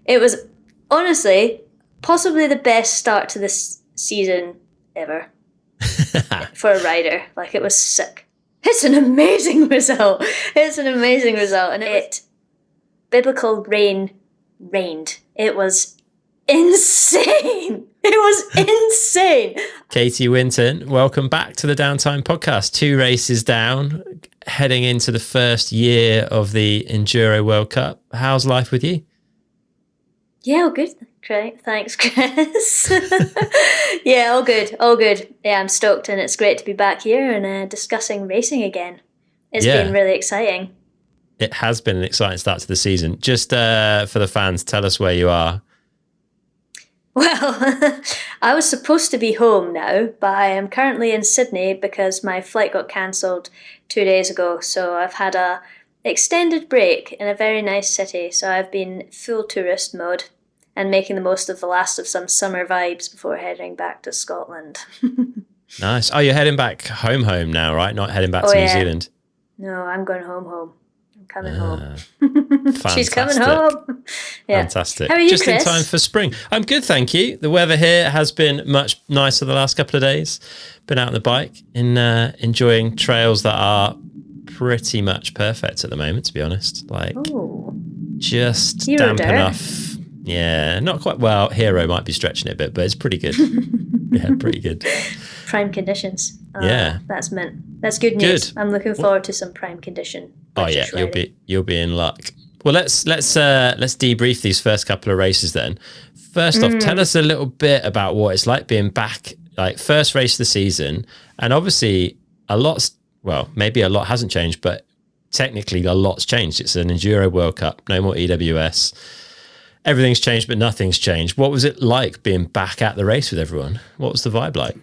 It was honestly possibly the best start to this season ever for a rider. Like, it was sick. It's an amazing result. It's an amazing result. And biblical rain rained. It was insane. It was insane. Katy Winton, welcome back to the Downtime podcast. 2 races down, heading into the first year of the Enduro World Cup. How's life with you? Yeah, all good. Great. Thanks, Chris. Yeah, all good. All good. Yeah, I'm stoked, and it's great to be back here and discussing racing again. It's been really exciting. It has been an exciting start to the season. Just for the fans, tell us where you are. Well, I was supposed to be home now, but I am currently in Sydney because my flight got cancelled 2 days ago. So I've had a extended break in a very nice city. So I've been full tourist mode and making the most of the last of some summer vibes before heading back to Scotland. Nice. Oh, you're heading back home now, right? Not heading back to New Zealand. No, I'm going home. Coming home. She's coming home. Yeah. Fantastic. How are you, Just Chris? in time for spring. I'm good, thank you. The weather here has been much nicer the last couple of days. Been out on the bike and enjoying trails that are pretty much perfect at the moment, to be honest. Like, just Hero damp dirt. enough. Yeah, not quite. Well, Hero might be stretching it a bit, but it's pretty good. Yeah, pretty good. Prime conditions. Yeah. That's mint. That's good news. Good. I'm looking forward to some prime condition. Oh yeah, you'll be in luck. Well, let's debrief these first couple of races then. First off, tell us a little bit about what it's like being back, like first race of the season, and obviously maybe a lot hasn't changed, but technically a lot's changed. It's an Enduro World Cup, no more EWS. Everything's changed, but nothing's changed. What was it like being back at the race with everyone? What was the vibe like?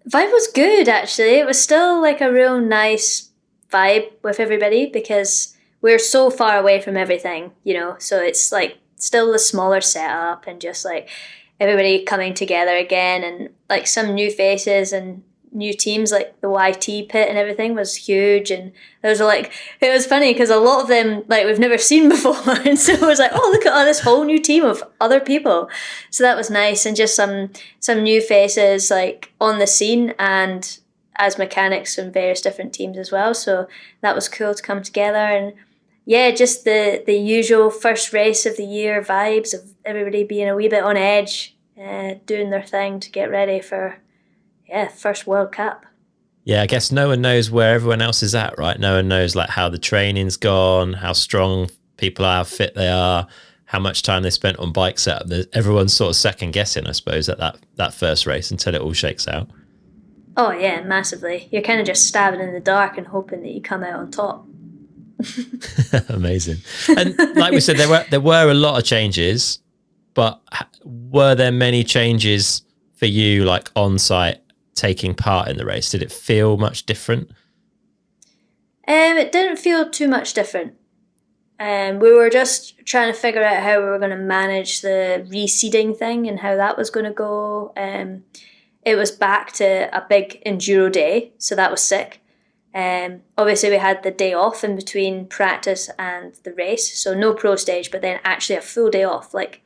Vibe was good, actually. It was still like a real nice vibe with everybody because we're so far away from everything, so it's like still the smaller setup and just like everybody coming together again, and like some new faces and new teams, like the YT pit and everything was huge. And there was it was funny because a lot of them like we've never seen before, and so it was like, oh, look at this whole new team of other people. So that was nice, and just some new faces like on the scene and as mechanics in various different teams as well. So that was cool to come together. And yeah, just the usual first race of the year vibes of everybody being a wee bit on edge, doing their thing to get ready for first World Cup. Yeah, I guess no one knows where everyone else is at, right? No one knows like how the training's gone, how strong people are, how fit they are, how much time they spent on bike setup. Everyone's sort of second guessing, I suppose, at that first race until it all shakes out. Oh yeah, massively. You're kind of just stabbing in the dark and hoping that you come out on top. Amazing. And like we said, there were a lot of changes, but were there many changes for you, like on site, taking part in the race? Did it feel much different? It didn't feel too much different. We were just trying to figure out how we were going to manage the reseeding thing and how that was going to go. It was back to a big enduro day, so that was sick. Obviously we had the day off in between practice and the race, so no pro stage, but then actually a full day off. Like,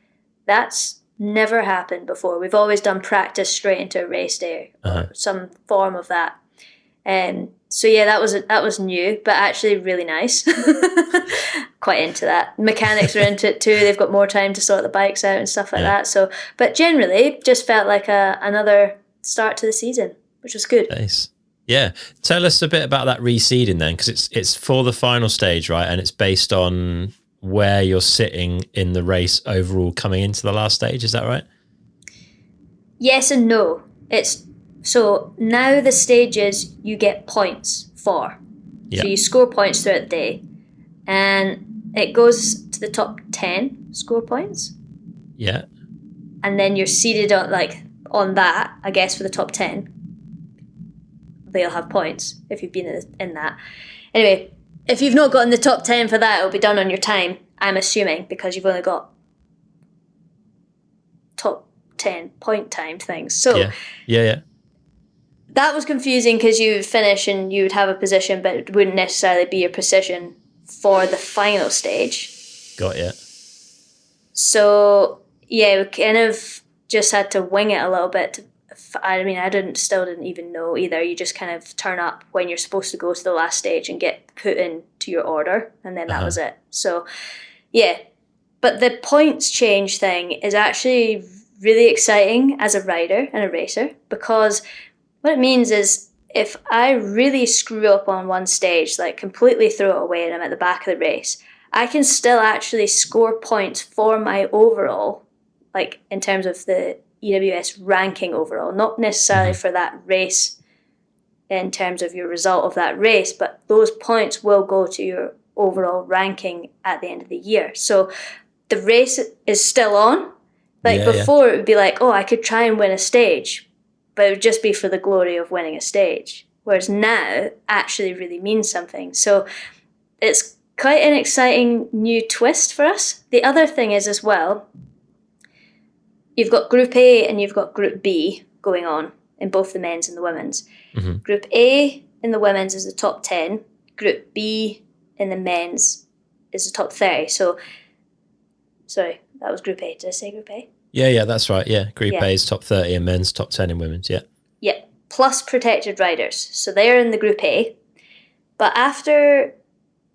that's never happened before. We've always done practice straight into a race day, or some form of that. So yeah, that was new, but actually really nice. Quite into that. Mechanics are into it too. They've got more time to sort the bikes out and stuff like that. So, but generally, just felt like another start to the season, which was good. Nice. Yeah. Tell us a bit about that reseeding then, because it's for the final stage, right? And it's based on where you're sitting in the race overall coming into the last stage. Is that right? Yes and no. So now the stages you get points for. Yeah. So you score points throughout the day, and it goes to the top 10 score points. Yeah. And then you're seeded on that, I guess, for the top 10. They'll have points if you've been in that. Anyway, if you've not gotten the top 10 for that, it'll be done on your time, I'm assuming, because you've only got top 10 point time things. So yeah. That was confusing because you would finish and you would have a position, but it wouldn't necessarily be your position for the final stage. Got you. So yeah, we kind of just had to wing it a little bit. I mean, still didn't even know either. You just kind of turn up when you're supposed to go to the last stage and get put into your order, and then that was it. So yeah, but the points change thing is actually really exciting as a rider and a racer, because what it means is if I really screw up on one stage, like completely throw it away and I'm at the back of the race, I can still actually score points for my overall, like in terms of the EWS ranking overall, not necessarily for that race in terms of your result of that race, but those points will go to your overall ranking at the end of the year. So the race is still on. Like before, it would be like, oh, I could try and win a stage, but it would just be for the glory of winning a stage. Whereas now actually really means something. So it's quite an exciting new twist for us. The other thing is as well, you've got Group A and you've got Group B going on in both the men's and the women's. Mm-hmm. Group A in the women's is the top 10. Group B in the men's is the top 30. So, sorry, that was Group A. Did I say Group A? Yeah, that's right. Yeah, Group A is top 30 and men's, top 10 in women's, yeah. Yeah, plus protected riders. So they're in the Group A. But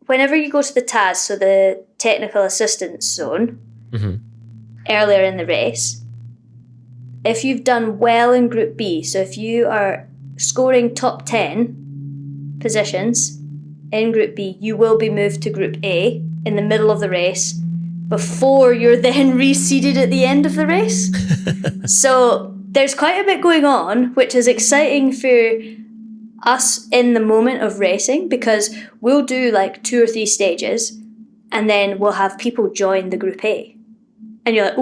whenever you go to the TAS, so the technical assistance zone, earlier in the race, if you've done well in Group B, so if you are scoring top 10 positions in Group B, you will be moved to Group A in the middle of the race before you're then reseeded at the end of the race. So there's quite a bit going on, which is exciting for us in the moment of racing, because we'll do like 2 or 3 stages and then we'll have people join the Group A. And you're like,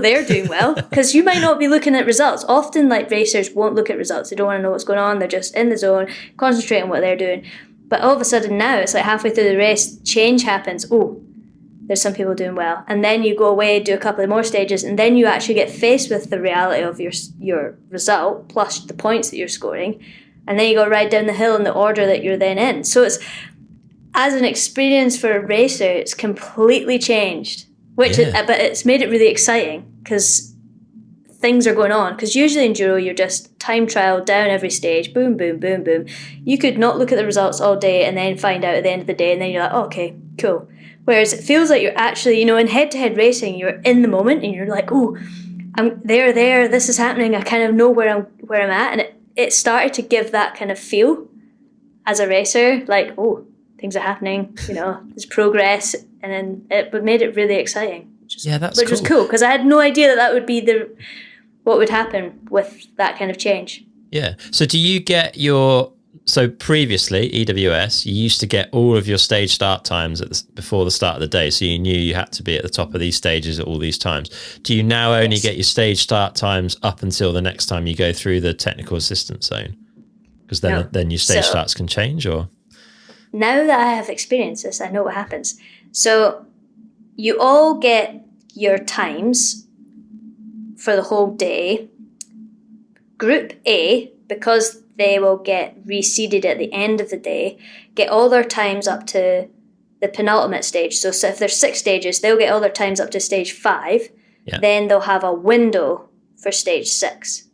they're doing well. Because you might not be looking at results. Often, like, racers won't look at results. They don't want to know what's going on. They're just in the zone, concentrating on what they're doing. But all of a sudden now, it's like halfway through the race, change happens. Oh, there's some people doing well. And then you go away, do a couple of more stages, and then you actually get faced with the reality of your result, plus the points that you're scoring. And then you go right down the hill in the order that you're then in. So it's, as an experience for a racer, it's completely changed. But it's made it really exciting because things are going on. Because usually in Enduro, you're just time trial down every stage, boom, boom, boom, boom. You could not look at the results all day and then find out at the end of the day, and then you're like, oh, okay, cool. Whereas it feels like you're actually, in head-to-head racing, you're in the moment and you're like, oh, I'm there, this is happening. I kind of know where I'm at, and it started to give that kind of feel as a racer, like, oh, things are happening. There's progress. And then it made it really exciting. Which was cool, because I had no idea that would be what would happen with that kind of change. Yeah. So do you get so previously, EWS, you used to get all of your stage start times before the start of the day, so you knew you had to be at the top of these stages at all these times. Do you now only get your stage start times up until the next time you go through the technical assistance zone? Because then your stage starts can change, or? Now that I have experienced this, I know what happens. So you all get your times for the whole day. Group A, because they will get reseeded at the end of the day, get all their times up to the penultimate stage. So if there's 6 stages, they'll get all their times up to stage 5. Yeah. Then they'll have a window for stage 6.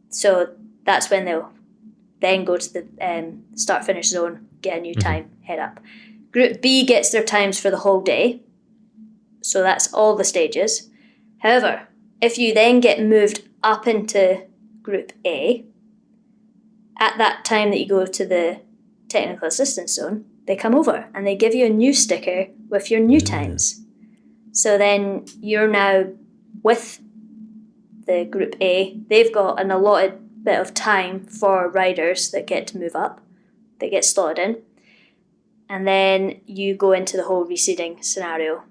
So that's when they'll then go to the start-finish zone, get a new time, head up. Group B gets their times for the whole day. So that's all the stages. However, if you then get moved up into Group A, at that time that you go to the technical assistance zone, they come over and they give you a new sticker with your new times. So then you're now with the Group A. They've got an allotted bit of time for riders that get to move up, that get slotted in. And then you go into the whole reseeding scenario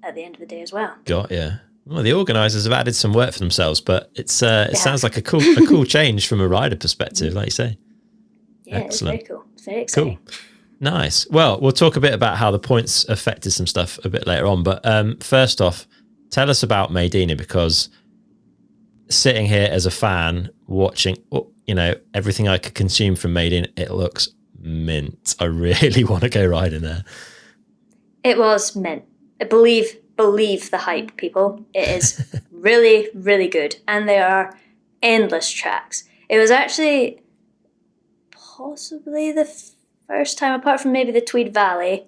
at the end of the day as well. Got ya. Well, the organisers have added some work for themselves, but it sounds like a cool change from a rider perspective, like you say. Yeah, excellent. It's very cool. It's very exciting. Cool. Nice. Well, we'll talk a bit about how the points affected some stuff a bit later on. But first off, tell us about Maydena, because sitting here as a fan, watching, everything I could consume from Maydena, it looks mint. I really want to go riding there. It was mint. believe the hype, people. It is really, really good. And there are endless tracks. It was actually possibly the first time, apart from maybe the Tweed Valley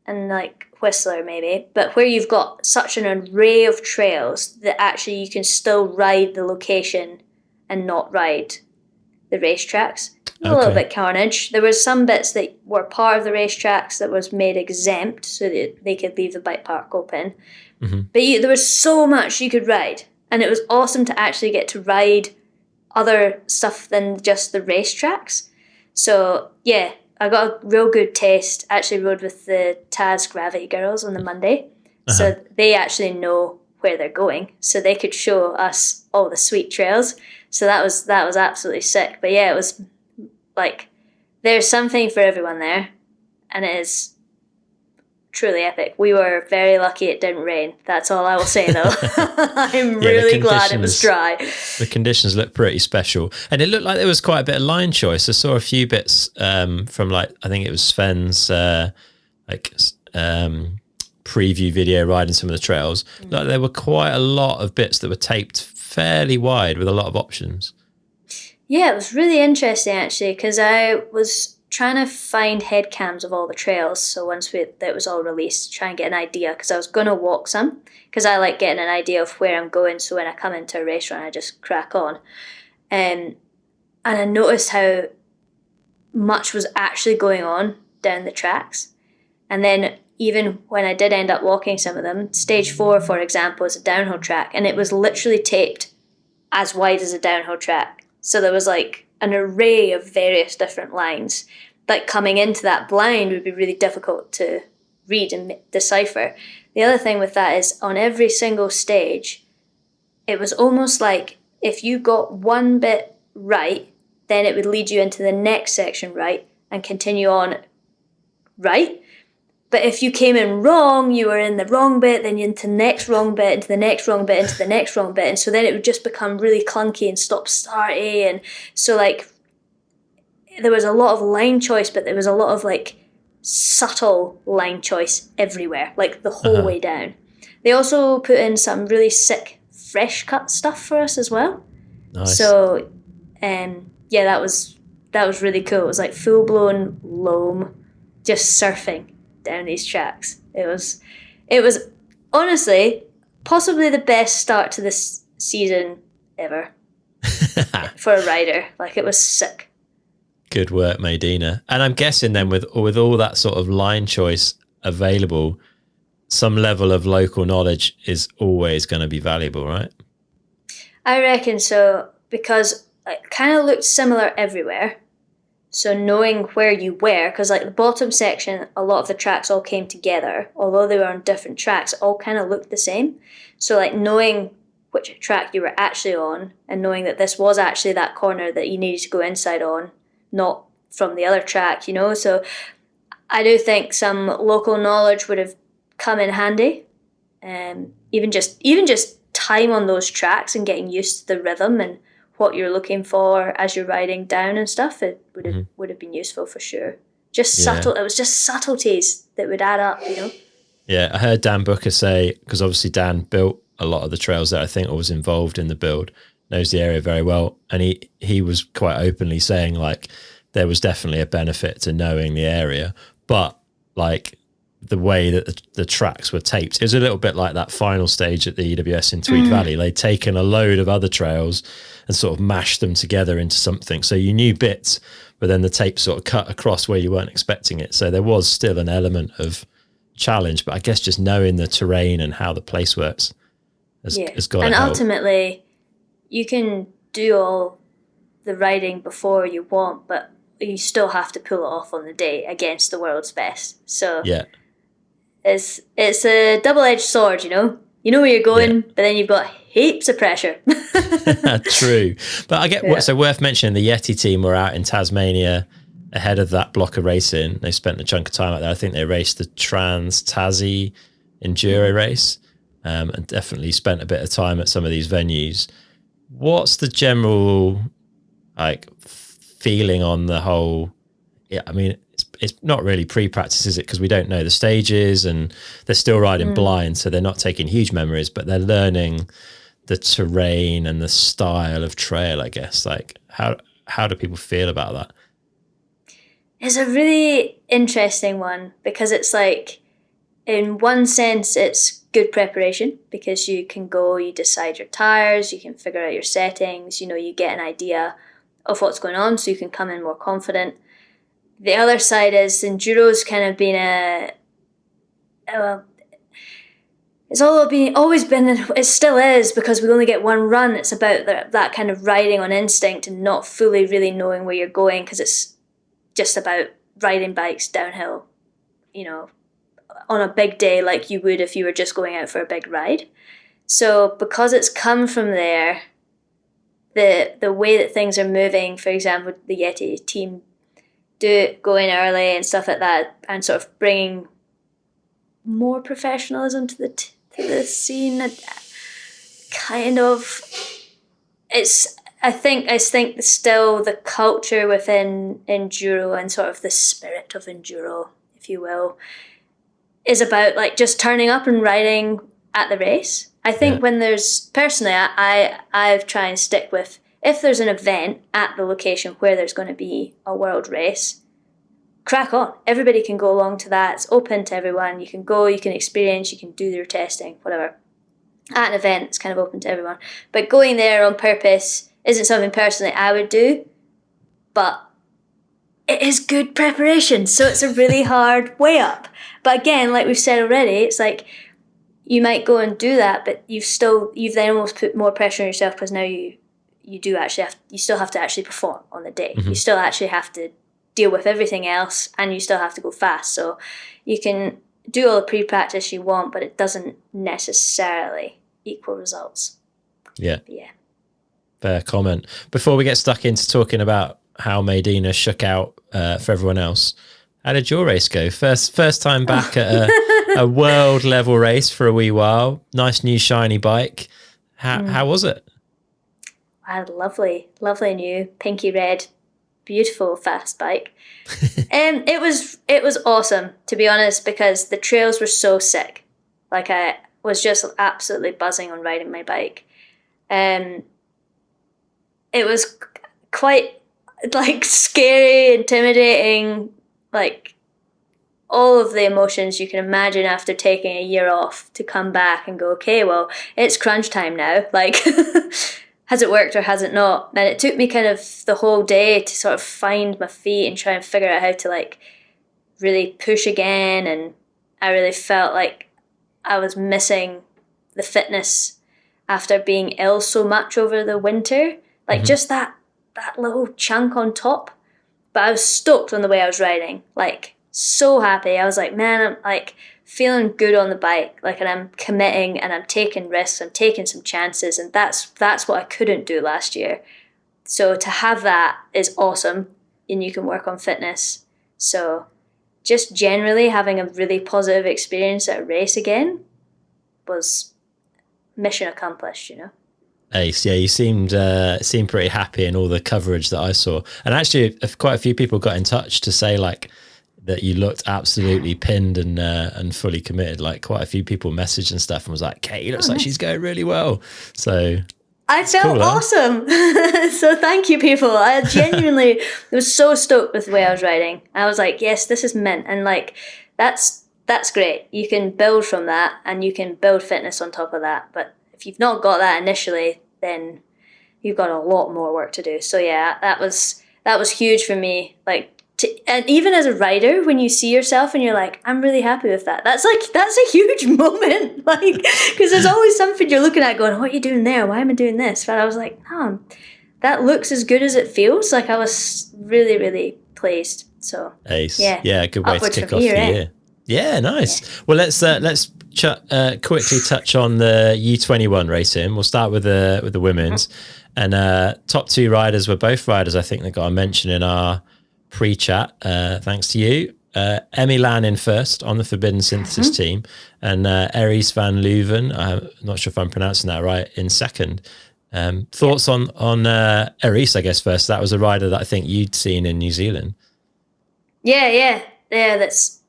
and like Whistler maybe, but where you've got such an array of trails that actually you can still ride the location and not ride the racetracks. A little bit carnage. There was some bits that were part of the racetracks that was made exempt so that they could leave the bike park open. Mm-hmm. But there was so much you could ride, and it was awesome to actually get to ride other stuff than just the racetracks. So yeah, I got a real good taste. Actually rode with the Taz Gravity Girls on the Monday. So they actually know where they're going. So they could show us all the sweet trails. So that was absolutely sick. But yeah, it was like, there's something for everyone there. And it is truly epic. We were very lucky it didn't rain. That's all I will say, though. I'm really glad it was dry. The conditions looked pretty special. And it looked like there was quite a bit of line choice. I saw a few bits from, like, I think it was Sven's preview video riding some of the trails. Like, there were quite a lot of bits that were taped fairly wide with a lot of options. Yeah, it was really interesting, actually, because I was trying to find head cams of all the trails. So once that was all released, try and get an idea, because I was going to walk some, because I like getting an idea of where I'm going. So when I come into a race run, I just crack on. And I noticed how much was actually going on down the tracks. And then even when I did end up walking some of them, stage 4, for example, is a downhill track, and it was literally taped as wide as a downhill track. So there was like an array of various different lines that coming into that blind would be really difficult to read and decipher. The other thing with that is on every single stage, it was almost like if you got one bit right, then it would lead you into the next section right and continue on right. But if you came in wrong, you were in the wrong bit, then into the next wrong bit, into the next wrong bit, into the next wrong bit. And so then it would just become really clunky and stop-starty. And so, like, there was a lot of line choice, but there was a lot of, like, subtle line choice everywhere, like, the whole way down. They also put in some really sick fresh cut stuff for us as well. Nice. So, yeah, that was really cool. It was, like, full-blown loam, just surfing down these tracks. It was honestly possibly the best start to this season ever for a rider. Like, it was sick. Good work, Maydena. And I'm guessing then with all that sort of line choice available, some level of local knowledge is always going to be valuable, right? I reckon so, because it kind of looked similar everywhere. So knowing where you were, because like the bottom section, a lot of the tracks all came together, although they were on different tracks, it all kind of looked the same. So like knowing which track you were actually on and knowing that this was actually that corner that you needed to go inside on, not from the other track, you know. So I do think some local knowledge would have come in handy. Even just time on those tracks and getting used to the rhythm and what you're looking for as you're riding down and stuff, it would have been useful for sure. Subtle. It was just subtleties that would add up, you know. Yeah, I heard Dan Booker say, because obviously Dan built a lot of the trails that I think was involved in the build, knows the area very well, and he was quite openly saying like there was definitely a benefit to knowing the area, but like the way that the tracks were taped, it was a little bit like that final stage at the EWS in Tweed Valley. They'd taken a load of other trails and sort of mashed them together into something. So you knew bits, but then the tape sort of cut across where you weren't expecting it. So there was still an element of challenge, but I guess just knowing the terrain and how the place works has got to help. And ultimately, you can do all the riding before you want, but you still have to pull it off on the day against the world's best. So yeah. It's a double-edged sword, you know. You know where you're going, but then you've got heaps of pressure. True. But I get so worth mentioning the Yeti team were out in Tasmania ahead of that block of racing. They spent a chunk of time out there. I think they raced the Trans-Tassie Enduro race and definitely spent a bit of time at some of these venues. What's the general like feeling on the whole? Yeah, I mean, it's not really pre-practice, is it? Because we don't know the stages and they're still riding blind. So they're not taking huge memories, but they're learning the terrain and the style of trail, I guess. Like how do people feel about that? It's a really interesting one because it's like, in one sense, it's good preparation because you can go, you decide your tires, you can figure out your settings, you get an idea of what's going on so you can come in more confident. The other side is enduro's kind of been it's always been, it still is, because we only get one run. It's about that kind of riding on instinct and not fully really knowing where you're going, because it's just about riding bikes downhill, on a big day like you would if you were just going out for a big ride. So because it's come from there, the way that things are moving, for example, the Yeti team go in early and stuff like that, and sort of bringing more professionalism to the scene, kind of, I think still the culture within enduro and sort of the spirit of enduro, if you will, is about like just turning up and riding at the race. I think when there's, personally, I try and stick with, if there's an event at the location where there's going to be a world race, crack on. Everybody can go along to that. It's open to everyone. You can go, you can experience, you can do your testing, whatever. At an event, it's kind of open to everyone. But going there on purpose isn't something personally I would do, but it is good preparation. So it's a really hard way up. But again, like we've said already, it's like you might go and do that, but you've then almost put more pressure on yourself, because now you still have to actually perform on the day. You still actually have to deal with everything else, and you still have to go fast. So you can do all the pre-practice you want, but it doesn't necessarily equal results. Yeah. But yeah. Fair comment. Before we get stuck into talking about how Maydena shook out for everyone else, how did your race go? First time back at a world level race for a wee while. Nice new shiny bike. How was it? I had lovely new pinky red, beautiful fast bike. It was awesome, to be honest, because the trails were so sick. Like, I was just absolutely buzzing on riding my bike. It was quite like scary, intimidating, like all of the emotions you can imagine after taking a year off, to come back and go, okay, well, it's crunch time now. Like, has it worked or has it not? And it took me kind of the whole day to sort of find my feet and try and figure out how to like really push again. And I really felt like I was missing the fitness after being ill so much over the winter. Like just that little chunk on top. But I was stoked on the way I was riding. Like, so happy. I was like, man, I'm like feeling good on the bike. Like, and I'm committing and I'm taking risks. I'm taking some chances. And that's what I couldn't do last year. So to have that is awesome. And you can work on fitness. So just generally having a really positive experience at a race again was mission accomplished, you know? Ace, yeah, you seemed pretty happy in all the coverage that I saw. And actually, quite a few people got in touch to say like that you looked absolutely pinned and fully committed. Like, quite a few people messaged and stuff and was like, Katy looks like she's going really well. So I felt awesome. So thank you, people. I genuinely was so stoked with the way I was riding. I was like, yes, this is mint. And like, that's great. You can build from that and you can build fitness on top of that. But if you've not got that initially, then you've got a lot more work to do. So yeah, that was huge for me. Like, and even as a rider, when you see yourself and you're like, I'm really happy with that. That's a huge moment. Like, because there's always something you're looking at going, what are you doing there? Why am I doing this? But I was like, that looks as good as it feels. Like, I was really, really pleased. So Ace. Yeah, Good way to kick off the year. Yeah, nice. Yeah. Well, let's quickly touch on the U21 racing. We'll start with the women's, and top two riders were both riders I think that got a mention in our pre-chat. Thanks to you, Emmy Lan in first on the Forbidden Synthesis team, and Eris van Leuven. I'm not sure if I'm pronouncing that right, in second. Thoughts on Eris, I guess first. That was a rider that I think you'd seen in New Zealand. Yeah. That's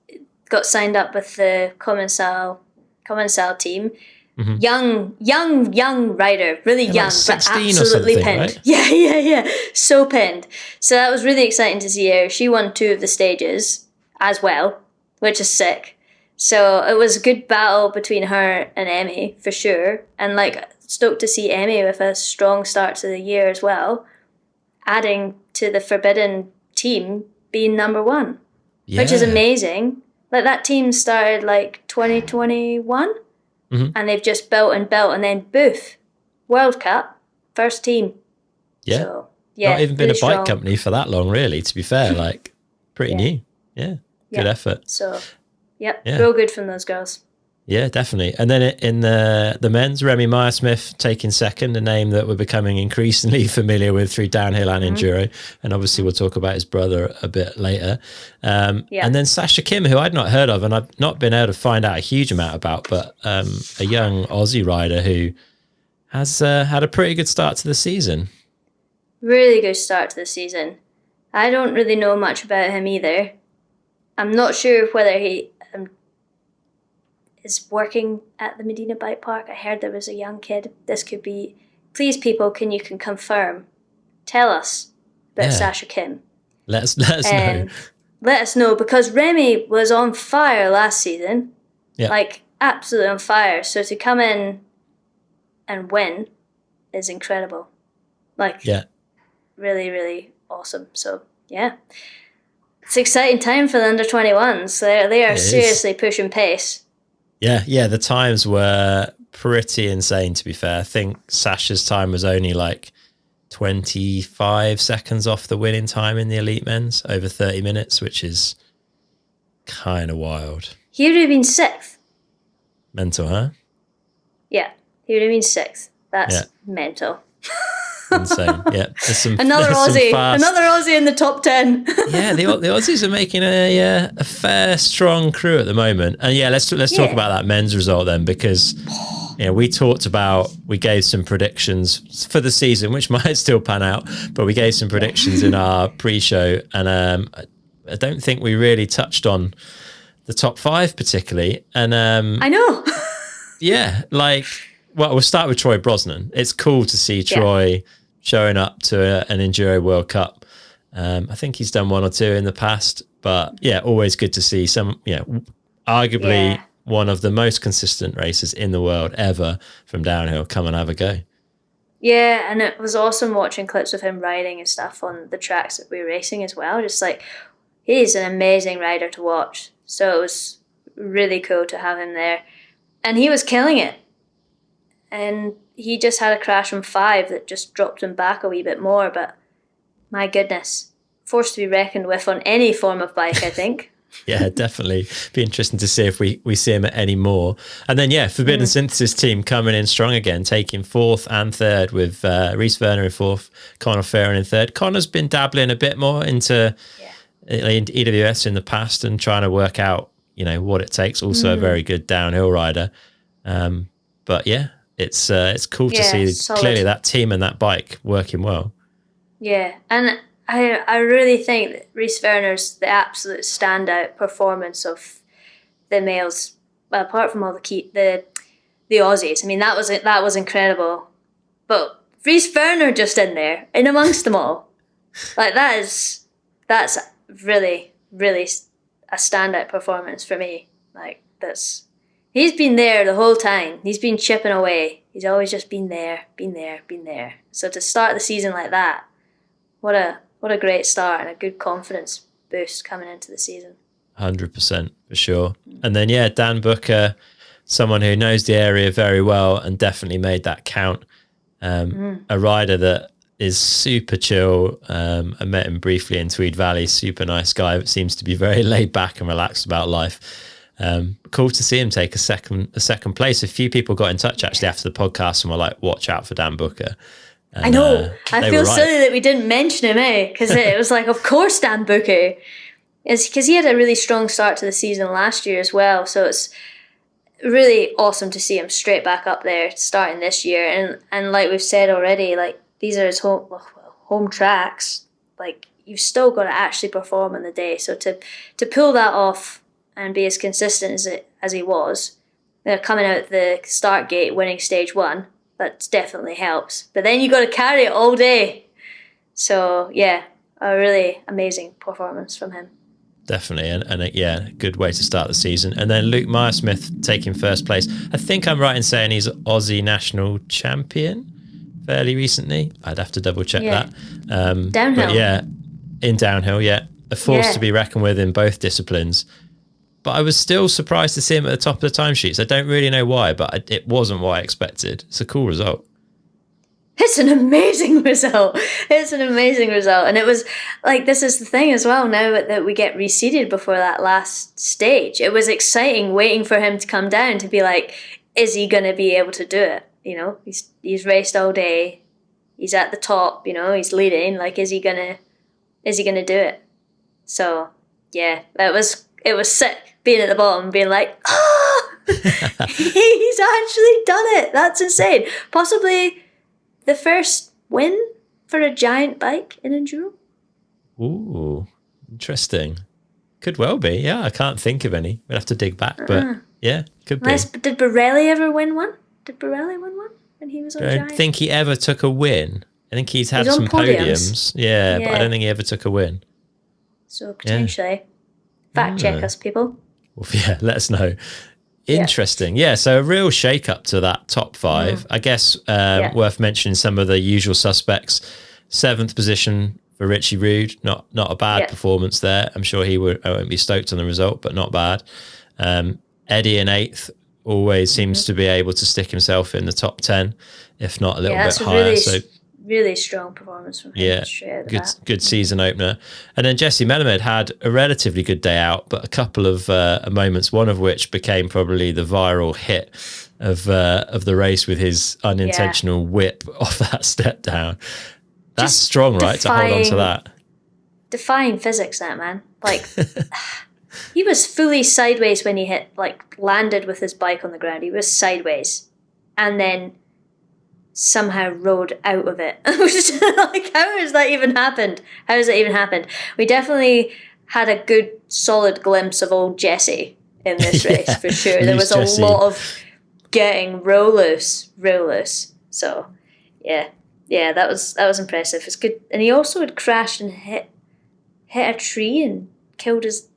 got signed up with the Commensal team. Young rider, really Yeah, young, like but 16 or absolutely something, pinned. right? Yeah. So pinned. So that was really exciting to see her. She won 2 of the stages as well, which is sick. So it was a good battle between her and Emmy for sure. And like stoked to see Emmy with a strong start to the year as well, adding to the Forbidden team being number 1, which is amazing. Like that team started like 2021. And they've just built, and then boof, World Cup, first team. Yeah. So, Not even been really a bike strong. company for that long, really, to be fair. Like, pretty new. Yeah. Good effort. So, real good from those girls. Yeah, definitely. And then in the men's, Remy Meyer-Smith taking second, a name that we're becoming increasingly familiar with through downhill and enduro. And obviously we'll talk about his brother a bit later. And then Sasha Kim, who I'd not heard of and I've not been able to find out a huge amount about, but a young Aussie rider who has had a pretty good start to the season. Really good start to the season. I don't really know much about him either. I'm not sure whether he is working at the Medina Bike Park. I heard there was a young kid. This could be... Please, people, can confirm? Tell us about Sasha Kim. Let us know. Let us know, because Remy was on fire last season. Yeah. Like, absolutely on fire. So to come in and win is incredible. Like, really, really awesome. So, yeah. It's an exciting time for the under-21s. They are seriously pushing pace. Yeah, the times were pretty insane, to be fair. I think Sasha's time was only like 25 seconds off the winning time in the elite men's, over 30 minutes, which is kind of wild. He would have been 6th. Mental, huh? Yeah, he would have been 6th. That's mental. Insane. Yeah. Another Aussie in the top 10. Yeah, the Aussies are making a fair, strong crew at the moment. And let's talk about that men's result then, because we gave some predictions for the season, which might still pan out, but we gave some predictions in our pre-show, and I don't think we really touched on the top 5 particularly. And I know. We'll start with Troy Brosnan. It's cool to see Troy showing up to an Enduro World Cup. I think he's done 1 or 2 in the past, but always good to see some, arguably one of the most consistent racers in the world ever from downhill come and have a go. Yeah, and it was awesome watching clips of him riding and stuff on the tracks that we were racing as well. Just like, he's an amazing rider to watch. So it was really cool to have him there. And he was killing it. And he just had a crash on 5 that just dropped him back a wee bit more. But my goodness, force to be reckoned with on any form of bike, I think. Yeah, definitely. Be interesting to see if we see him any more. And then, Forbidden Synthesis team coming in strong again, taking 4th and 3rd with Reese Werner in 4th, Connor Farron in 3rd. Connor's been dabbling a bit more into EWS in the past and trying to work out, what it takes. Also a very good downhill rider. But it's cool to see clearly that team and that bike working well. Yeah, and I really think that Reese Werner's the absolute standout performance of the males, apart from all the Aussies. I mean, that was incredible. But Reese Werner just in there, in amongst them all, like that's really, really a standout performance for me. Like he's been there the whole time. He's been chipping away. He's always just been there. So to start the season like that, what a great start and a good confidence boost coming into the season. 100% for sure. And then, Dan Booker, someone who knows the area very well and definitely made that count. A rider that is super chill. I met him briefly in Tweed Valley. Super nice guy. Seems to be very laid back and relaxed about life. Cool to see him take a second place. A few people got in touch actually after the podcast and were like, watch out for Dan Booker. And, I know. I feel silly that we didn't mention him, because it was like, of course, Dan Booker. It's because he had a really strong start to the season last year as well. So it's really awesome to see him straight back up there starting this year. And like we've said already, like these are his home tracks. Like you've still got to actually perform on the day. So to pull that off and be as consistent as he was, coming out the start gate, winning stage 1, that definitely helps. But then you got to carry it all day. So yeah, a really amazing performance from him. Definitely, and yeah, good way to start the season. And then Luke Myersmith taking first place. I think I'm right in saying he's Aussie national champion fairly recently. I'd have to double check that. Downhill. But yeah, in downhill, yeah. A force to be reckoned with in both disciplines. But I was still surprised to see him at the top of the timesheets. I don't really know why, but it wasn't what I expected. It's a cool result. It's an amazing result. It's an amazing result. And it was like, this is the thing as well, now that we get reseeded before that last stage. It was exciting waiting for him to come down to be like, is he going to be able to do it? You know, he's raced all day. He's at the top, you know, he's leading. Like, is he gonna do it? So yeah, it was sick being at the bottom and being like, he's actually done it. That's insane. Possibly the first win for a giant bike in Enduro. Ooh, interesting. Could well be. Yeah, I can't think of any. We'll have to dig back, but yeah, could be. Did Borelli ever win one? Did Borelli win one when he was on I giant? don't think he ever took a win. I think he's had some podiums. Yeah, but I don't think he ever took a win. So potentially. Fact check us, people. Well, yeah, let us know. Interesting. Yeah, so a real shake-up to that top 5. I guess worth mentioning some of the usual suspects. 7th position for Richie Rude. Not a bad performance there. I'm sure I won't be stoked on the result, but not bad. Eddie in 8th always seems to be able to stick himself in the top 10, if not a little bit higher. Really strong performance from him. Yeah, good season opener. And then Jesse Melamed had a relatively good day out, but a couple of moments, one of which became probably the viral hit of the race with his unintentional whip off that step down. That's just strong, right? To hold on to that. Defying physics, that man. Like, he was fully sideways when he landed with his bike on the ground. He was sideways. And then somehow rode out of it. I was just like, how has that even happened? How has it even happened? We definitely had a good, solid glimpse of old Jesse in this race, for sure. There was a lot of getting real loose. So, yeah, that was impressive. It's good. And he also had crashed and hit a tree and killed his,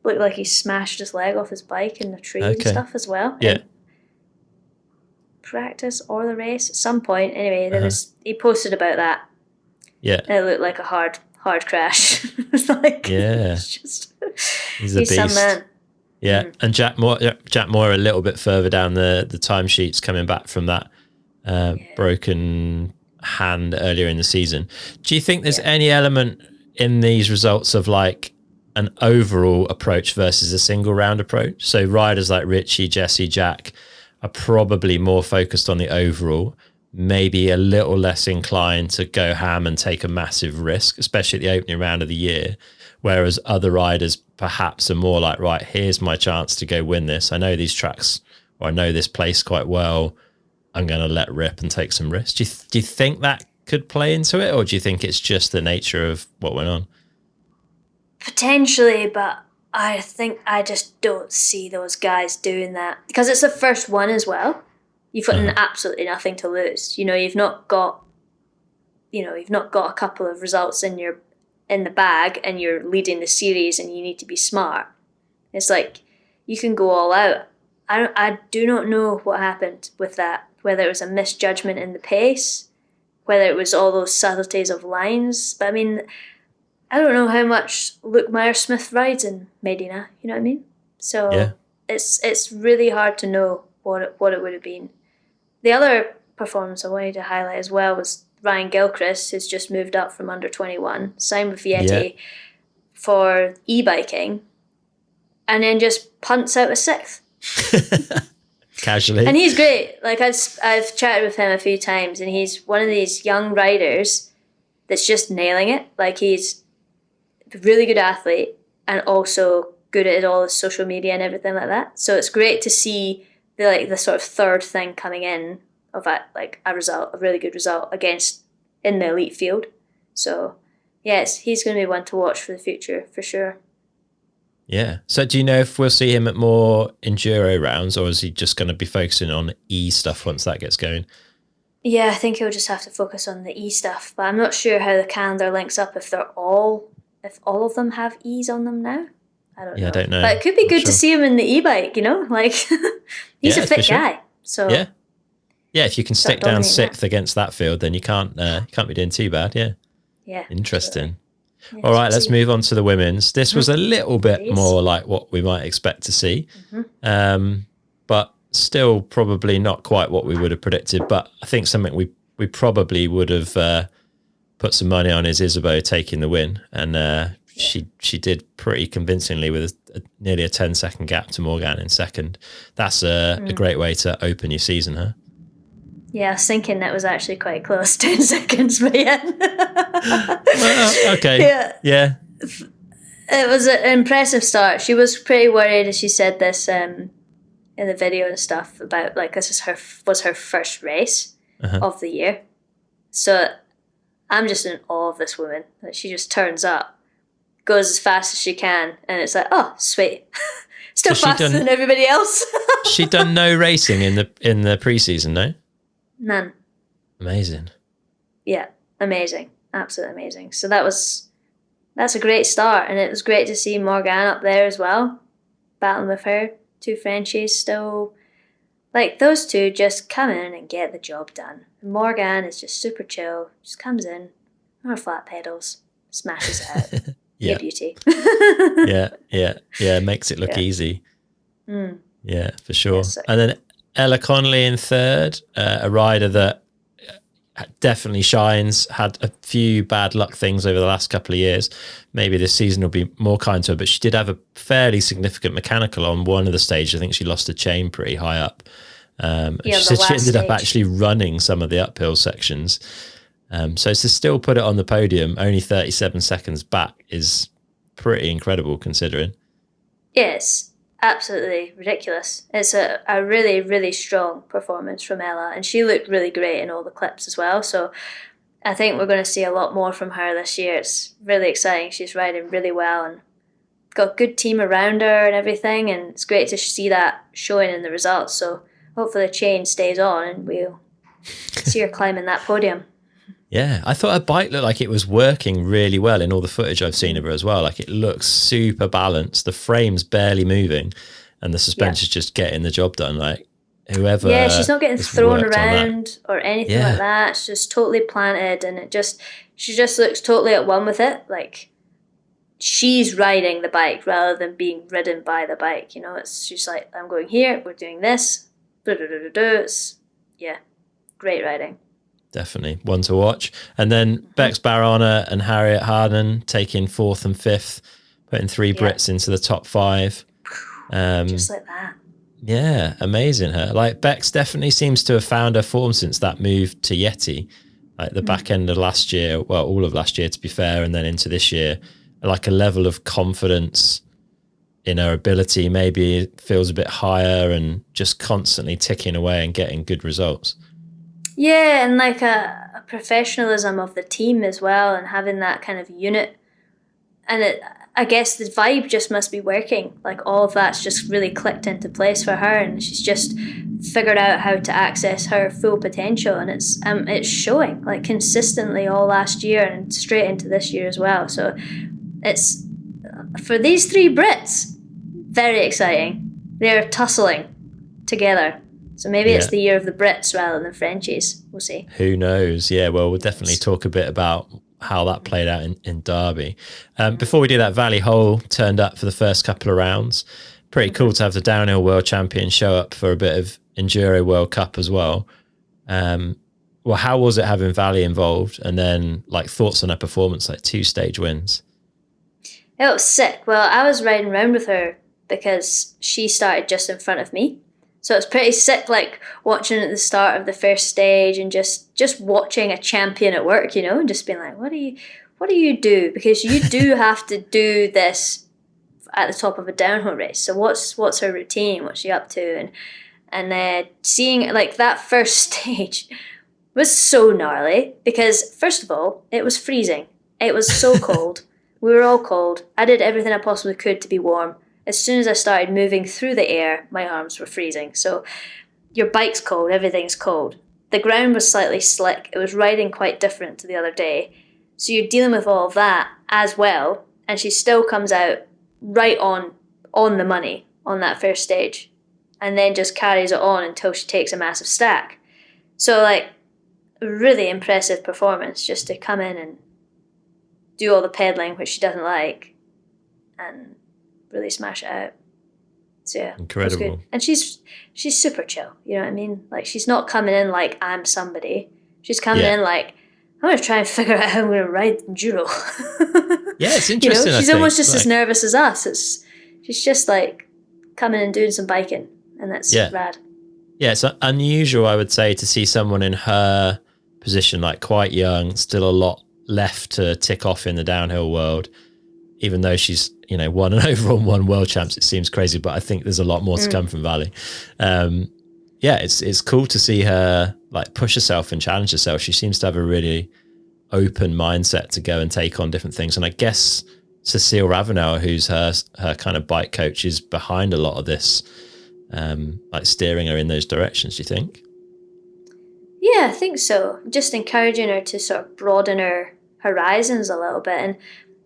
looked like he smashed his leg off his bike in the tree and stuff as well. Yeah. Practice or the race at some point. Anyway, he posted about that. Yeah. And it looked like a hard crash. It's like, he's a beast. Some man. Yeah. And Jack Moore a little bit further down the timesheets coming back from that broken hand earlier in the season. Do you think there's any element in these results of like an overall approach versus a single round approach? So riders like Richie, Jesse, Jack are probably more focused on the overall, maybe a little less inclined to go ham and take a massive risk, especially at the opening round of the year, whereas other riders perhaps are more like, right, here's my chance to go win this. I know these tracks, or I know this place quite well. I'm going to let rip and take some risks. Do you think that could play into it, or do you think it's just the nature of what went on? Potentially, but I think I just don't see those guys doing that because it's the first one as well. You've got absolutely nothing to lose. You know, you've not got a couple of results in the bag, and you're leading the series, and you need to be smart. It's like you can go all out. I do not know what happened with that. Whether it was a misjudgment in the pace, whether it was all those subtleties of lines. But I mean, I don't know how much Luke Myersmith rides in Medina, you know what I mean? So it's really hard to know what it would have been. The other performance I wanted to highlight as well was Ryan Gilchrist, who's just moved up from under 21, signed with Yeti for e-biking, and then just punts out a 6th. Casually. And he's great. Like, I've chatted with him a few times, and he's one of these young riders that's just nailing it. Like, he's a really good athlete and also good at all the social media and everything like that. So it's great to see the sort of third thing coming in of a really good result in the elite field. So yes, he's going to be one to watch for the future, for sure. Yeah. So do you know if we'll see him at more enduro rounds, or is he just going to be focusing on E stuff once that gets going? Yeah, I think he'll just have to focus on the E stuff, but I'm not sure how the calendar links up if all of them have E's on them now. I don't Yeah, I know. don't know. But it could be Not good to sure. see him in the e-bike, like he's a fit guy. So Yeah. Yeah, if you can stick down dominating sixth against that field, then you can't be doing too bad. Yeah. yeah. Interesting. Yeah, All right, we'll let's see. move on to the women's. This was a little bit Please. more like what we might expect to see, but still probably not quite what we would have predicted. But I think something we probably would have put some money on is Isabeau taking the win, and she did pretty convincingly with nearly a 10-second gap to Morgan in second. That's a great way to open your season, huh? Yeah, I was thinking that was actually quite close, 10 seconds, but yeah. Well, okay. Yeah. It was an impressive start. She was pretty worried, as she said this in the video and stuff, about like this was her first race of the year. So I'm just in awe of this woman. Like, she just turns up, goes as fast as she can, and it's like, oh, sweet. Still faster than everybody else. She done no racing in the preseason, no? None. Amazing. Yeah, amazing. Absolutely amazing. So that's a great start, and it was great to see Morgan up there as well, battling with her. Two Frenchies still, like, those two just come in and get the job done. And Morgan is just super chill, just comes in on her flat pedals, smashes it out. Yeah. Beauty. yeah, makes it look easy. Yeah, for sure. Yes, and then Ella Connolly in third, a rider that definitely shines, had a few bad luck things over the last couple of years. Maybe this season will be more kind to her, but she did have a fairly significant mechanical on one of the stages. I think she lost a chain pretty high up. She said she ended up actually running some of the uphill sections. So to still put it on the podium, only 37 seconds back, is pretty incredible considering. Yes. Absolutely ridiculous. It's a really, really strong performance from Ella, and she looked really great in all the clips as well. So I think we're going to see a lot more from her this year. It's really exciting. She's riding really well and got a good team around her and everything, and it's great to see that showing in the results. So hopefully the chain stays on and we'll see her climbing that podium. Yeah, I thought her bike looked like it was working really well in all the footage I've seen of her as well. Like, it looks super balanced. The frame's barely moving and the suspension's just getting the job done. Like, whoever... Yeah, she's not getting thrown around or anything like that. It's just totally planted, and she just looks totally at one with it. Like, she's riding the bike rather than being ridden by the bike. It's just like, I'm going here, we're doing this. It's, great riding. Definitely one to watch. And then Bex Barana and Harriet Harden taking fourth and fifth, putting three Brits into the top five. Just like that. Yeah, amazing her. Like, Bex definitely seems to have found her form since that move to Yeti. Like, the back end of last year, well, all of last year to be fair, and then into this year, like, a level of confidence in her ability maybe feels a bit higher, and just constantly ticking away and getting good results. Yeah, and like a professionalism of the team as well, and having that kind of unit. And I guess the vibe just must be working. Like, all of that's just really clicked into place for her, and she's just figured out how to access her full potential, and it's showing, like, consistently all last year and straight into this year as well. So it's, for these three Brits, very exciting. They're tussling together. So maybe it's the year of the Brits rather than Frenchies. We'll see. Who knows? Yeah, well, we'll definitely talk a bit about how that played out in Derby. Before we do that, Valley Hole turned up for the first couple of rounds. Pretty cool to have the downhill world champion show up for a bit of Enduro World Cup as well. Well, how was it having Valley involved? And then, like, thoughts on her performance, like 2 stage wins? It was sick. Well, I was riding around with her because she started just in front of me. So it's pretty sick, like, watching at the start of the first stage and just watching a champion at work, and just being like, what do you do? Because you do have to do this at the top of a downhill race. So what's her routine? What's she up to? And seeing, like, that first stage was so gnarly because, first of all, it was freezing. It was so cold. We were all cold. I did everything I possibly could to be warm. As soon as I started moving through the air, my arms were freezing. So your bike's cold, everything's cold. The ground was slightly slick. It was riding quite different to the other day. So you're dealing with all of that as well, and she still comes out right on the money on that first stage, and then just carries it on until she takes a massive stack. So like, really impressive performance just to come in and do all the pedaling, which she doesn't like, and really smash it out. So yeah, incredible. Good. And she's super chill. You know what I mean? Like, she's not coming in like I'm somebody. She's coming in like, I'm going to try and figure out how I'm going to ride enduro. Yeah, it's interesting. You know, she's almost just as nervous as us. She's just like coming and doing some biking, and that's rad. Yeah, it's unusual, I would say, to see someone in her position, like quite young, still a lot left to tick off in the downhill world, even though she's, you know, won and overall won world champs. It seems crazy, but I think there's a lot more to come from Vali. Yeah, it's cool to see her like push herself and challenge herself. She seems to have a really open mindset to go and take on different things. And I guess Cecile Ravenel, who's her kind of bike coach, is behind a lot of this, like steering her in those directions, do you think? Yeah, I think so. Just encouraging her to sort of broaden her horizons a little bit. And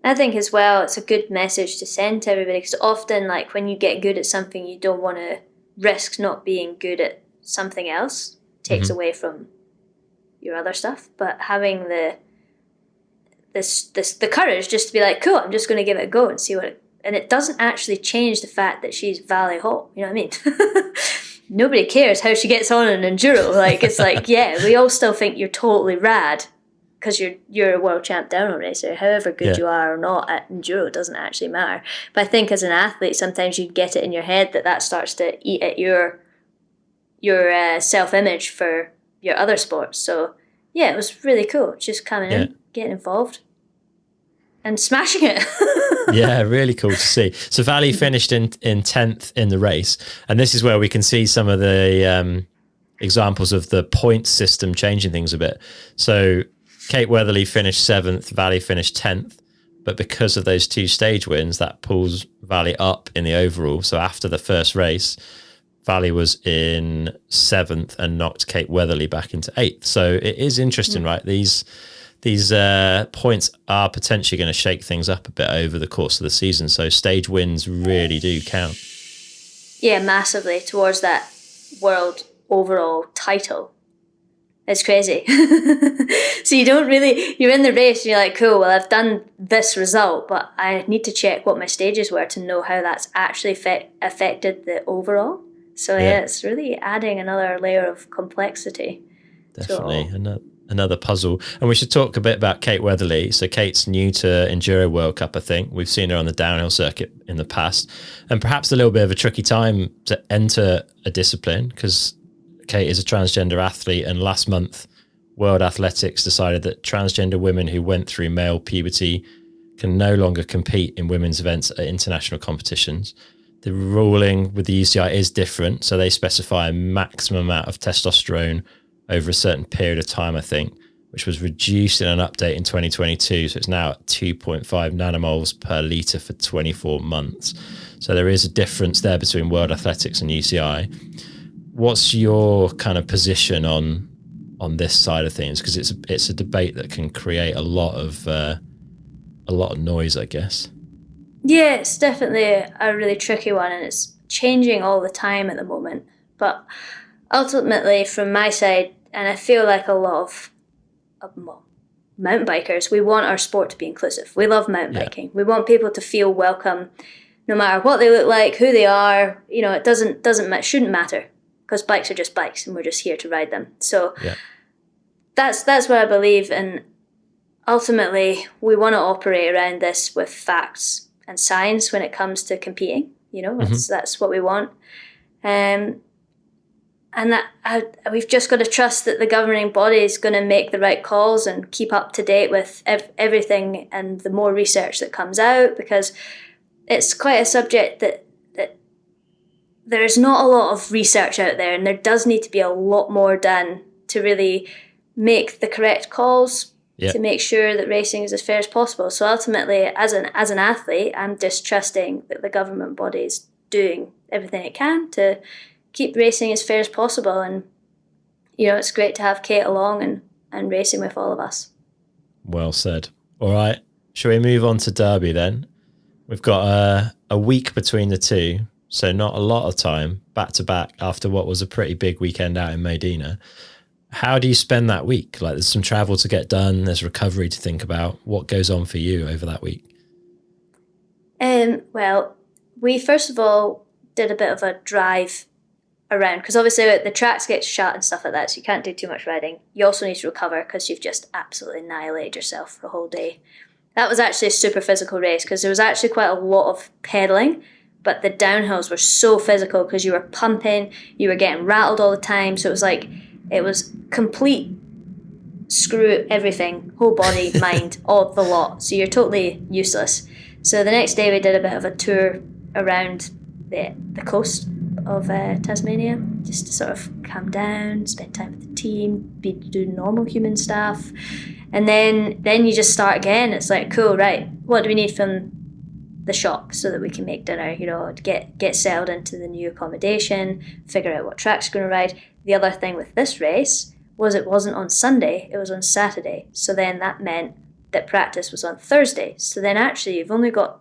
I think as well, it's a good message to send to everybody, because often, like, when you get good at something, you don't want to risk not being good at something else. It takes away from your other stuff. But having the courage just to be like, cool, I'm just going to give it a go and see what it, and it doesn't actually change the fact that she's Valley Hot. You know what I mean? Nobody cares how she gets on an enduro. Like, it's like, yeah, we all still think you're totally rad because you're a world champ downhill racer. However good you are or not at enduro doesn't actually matter. But I think as an athlete, sometimes you get it in your head that starts to eat at your self-image for your other sports. So yeah, it was really cool. Just coming in, getting involved, and smashing it. Yeah, really cool to see. So Valley finished in 10th in the race, and this is where we can see some of the examples of the point system changing things a bit. So Kate Weatherly finished 7th, Valley finished 10th, but because of those 2 stage wins, that pulls Valley up in the overall. So after the first race, Valley was in 7th and knocked Kate Weatherly back into 8th. So it is interesting, right? These points are potentially going to shake things up a bit over the course of the season. So stage wins really do count. Yeah, massively towards that world overall title. It's crazy. So you're in the race and you're like, cool, well, I've done this result, but I need to check what my stages were to know how that's actually affected the overall. So yeah, it's really adding another layer of complexity. Definitely. Another puzzle. And we should talk a bit about Kate Weatherly. So Kate's new to Enduro World Cup, I think. We've seen her on the downhill circuit in the past, and perhaps a little bit of a tricky time to enter a discipline because Kate is a transgender athlete, and last month World Athletics decided that transgender women who went through male puberty can no longer compete in women's events at international competitions. The ruling with the UCI is different, so they specify a maximum amount of testosterone over a certain period of time, I think, which was reduced in an update in 2022. So it's now at 2.5 nanomoles per litre for 24 months. So there is a difference there between World Athletics and UCI. What's your kind of position on this side of things? Because it's a debate that can create a lot of noise, I guess. Yeah, it's definitely a really tricky one, and it's changing all the time at the moment. But ultimately, from my side, and I feel like a lot of mountain bikers, we want our sport to be inclusive. We love mountain biking. We want people to feel welcome, no matter what they look like, who they are. You know, it shouldn't matter, because bikes are just bikes, and we're just here to ride them. So that's what I believe, and ultimately, we want to operate around this with facts and science when it comes to competing. You know, that's what we want. And we've just got to trust that the governing body is going to make the right calls and keep up to date with everything and the more research that comes out, because it's quite a subject that there's not a lot of research out there, and there does need to be a lot more done to really make the correct calls Yeah. to make sure that racing is as fair as possible. So ultimately, as an athlete, I'm distrusting that the government body is doing everything it can to keep racing as fair as possible. And it's great to have Kate along and racing with all of us. Well said. All right. Shall we move on to Derby then? We've got a week between the two, so not a lot of time back to back after what was a pretty big weekend out in Maydena. How do you spend that week? Like, there's some travel to get done, there's recovery to think about. What goes on for you over that week? Well, we first of all did a bit of a drive around, because obviously the tracks get shut and stuff like that, so you can't do too much riding. You also need to recover because you've just absolutely annihilated yourself for a whole day. That was actually a super physical race because there was actually quite a lot of pedalling, but the downhills were so physical because you were pumping, you were getting rattled all the time, so it was complete screw everything, whole body, mind, all the lot, so you're totally useless. So the next day we did a bit of a tour around the coast of Tasmania, just to sort of calm down, spend time with the team, do normal human stuff, and then you just start again. It's like, cool, right, what do we need from the shop so that we can make dinner, get settled into the new accommodation, figure out what tracks you're going to ride. The other thing with this race was it wasn't on Sunday, it was on Saturday, so then that meant that practice was on Thursday. So then actually you've only got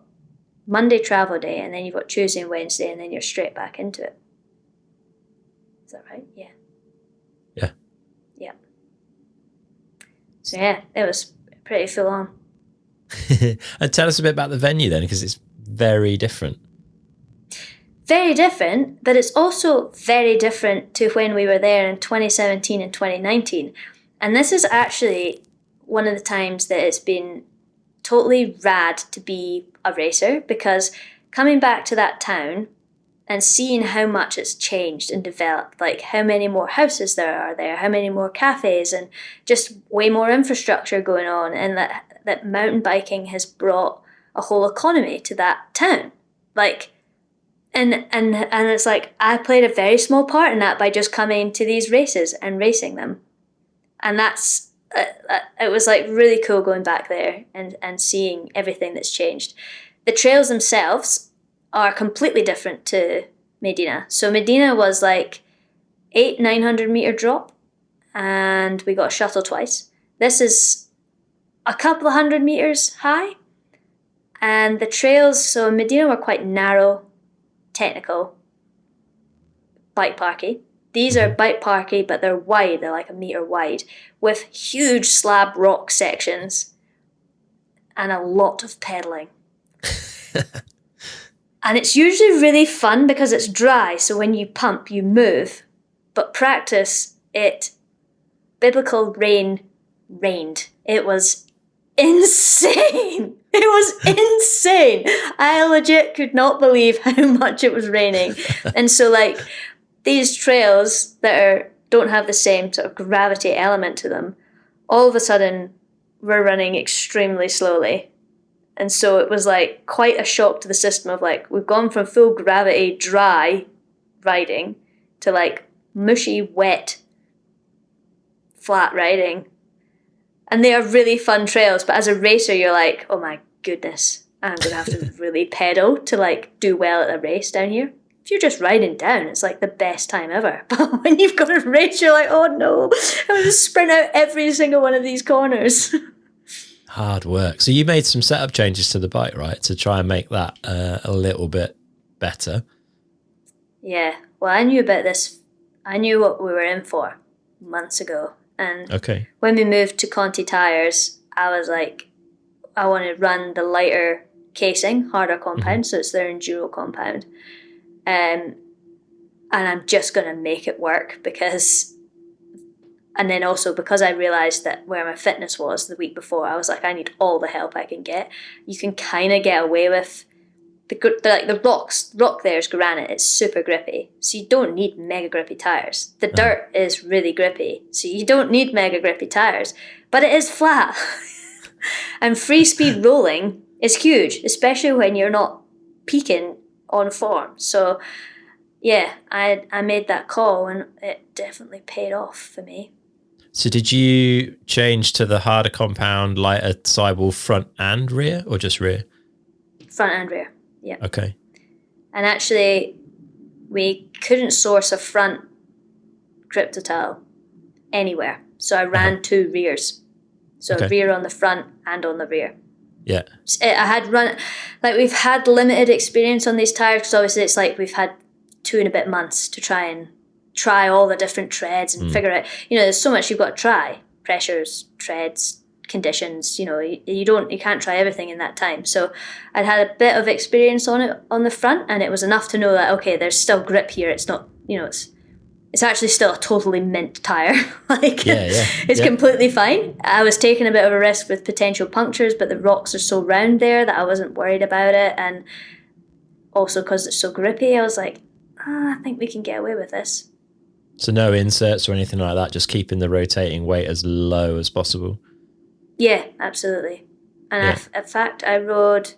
Monday travel day, and then you've got Tuesday and Wednesday, and then you're straight back into it. Is that right? Yeah. Yeah. Yeah. So yeah, it was pretty full on. And tell us a bit about the venue then, because it's very different. Very different, but it's also very different to when we were there in 2017 and 2019. And this is actually one of the times that it's been totally rad to be a racer, because coming back to that town and seeing how much it's changed and developed, like how many more houses there are there, how many more cafes, and just way more infrastructure going on, and that mountain biking has brought a whole economy to that town. Like, and it's like I played a very small part in that by just coming to these races and racing them. And that's it was like really cool going back there and seeing everything that's changed. The trails themselves are completely different to Medina. So Medina was like 900 meter drop, and we got a shuttle twice. This is a couple of 100 meters high, and the trails, so in Medina, were quite narrow, technical, bike parky. These are bike parky, but they're wide. They're like a meter wide, with huge slab rock sections and a lot of pedaling. And it's usually really fun because it's dry, so when you pump, you move. But practice, biblical rained. It was insane. It was insane. I legit could not believe how much it was raining. And so, like, these trails that don't have the same sort of gravity element to them, all of a sudden were running extremely slowly. And so it was like quite a shock to the system of like, we've gone from full gravity dry riding to like mushy, wet, flat riding. And they are really fun trails, but as a racer you're like, oh my goodness, I'm going to have to really pedal to like do well at a race down here. If you're just riding down, it's like the best time ever. But when you've got a race, you're like, oh no, I'm going to sprint out every single one of these corners. Hard work. So you made some setup changes to the bike, right, to try and make that a little bit better? Yeah. Well, I knew about this. I knew what we were in for months ago. And when we moved to Conti tyres, I was like, I want to run the lighter casing, harder compound, so it's their Enduro compound. And I'm just going to make it work because... And then also because I realised that where my fitness was the week before, I was like, I need all the help I can get. You can kind of get away with the rock there is granite. It's super grippy, so you don't need mega grippy tyres. The dirt is really grippy, so you don't need mega grippy tyres. But it is flat, and free speed rolling is huge, especially when you're not peaking on form. So yeah, I made that call, and it definitely paid off for me. So did you change to the harder compound, lighter sidewall front and rear, or just rear? Front and rear, yeah. Okay. And actually, we couldn't source a front grip total anywhere. So I ran two rears. So Okay. rear on the front and on the rear. Yeah. I had run, like we've had limited experience on these tires because obviously it's like we've had 2 and a bit months to try all the different treads and figure out, there's so much you've got to try. Pressures, treads, conditions, you can't try everything in that time. So I'd had a bit of experience on it on the front, and it was enough to know that, okay, there's still grip here. It's not, it's actually still a totally mint tire. It's completely fine. I was taking a bit of a risk with potential punctures, but the rocks are so round there that I wasn't worried about it. And also because it's so grippy, I was like, I think we can get away with this. So no inserts or anything like that, just keeping the rotating weight as low as possible. Yeah, absolutely. And in fact, I rode,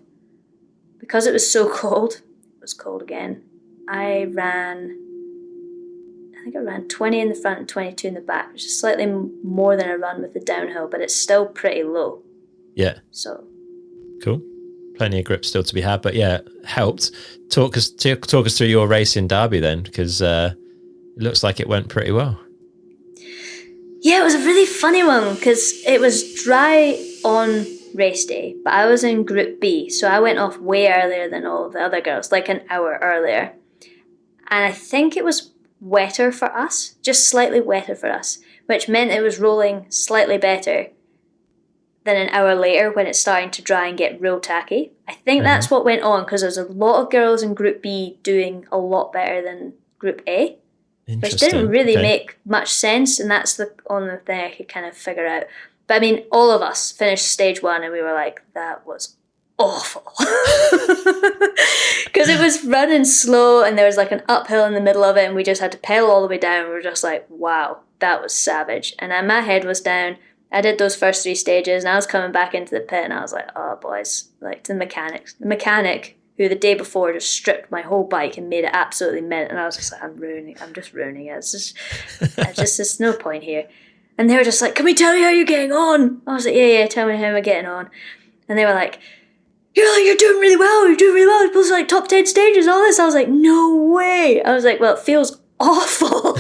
because it was so cold, it was cold again, I think I ran 20 in the front and 22 in the back, which is slightly more than I run with the downhill, but it's still pretty low. Yeah. So. Cool. Plenty of grip still to be had, but yeah, helped. Talk us through your race in Derby then, because it looks like it went pretty well. Yeah, it was a really funny one because it was dry on race day, but I was in Group B, so I went off way earlier than all the other girls, like an hour earlier. And I think it was wetter for us, just slightly wetter for us, which meant it was rolling slightly better than an hour later when it's starting to dry and get real tacky. I think that's what went on because there's a lot of girls in Group B doing a lot better than Group A. Which didn't really make much sense, and that's the only thing I could kind of figure out. But I mean, all of us finished stage 1 and we were like, that was awful. Because it was running slow and there was like an uphill in the middle of it and we just had to pedal all the way down. We were just like, wow, that was savage. And then my head was down. I did those first 3 stages and I was coming back into the pit and I was like, oh boys, like to the mechanic who the day before just stripped my whole bike and made it absolutely mint. And I was just like, I'm just ruining it. There's no point here. And they were just like, can we tell you how you're getting on? I was like, yeah, tell me how I'm getting on. And they were like, you're doing really well. You're doing really well. You're supposed to like top 10 stages, all this. I was like, no way. I was like, well, it feels awful.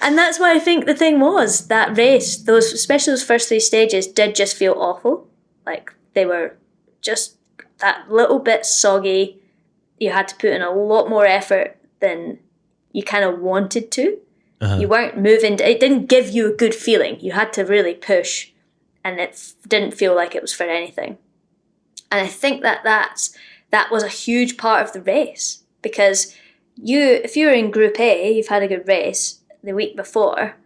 And that's why I think the thing was that race, especially those first 3 stages did just feel awful. Like they were just that little bit soggy. You had to put in a lot more effort than you kind of wanted to. You weren't moving. It didn't give you a good feeling. You had to really push, and it didn't feel like it was for anything. And I think that was a huge part of the race because if you're in Group A, you've had a good race the week before,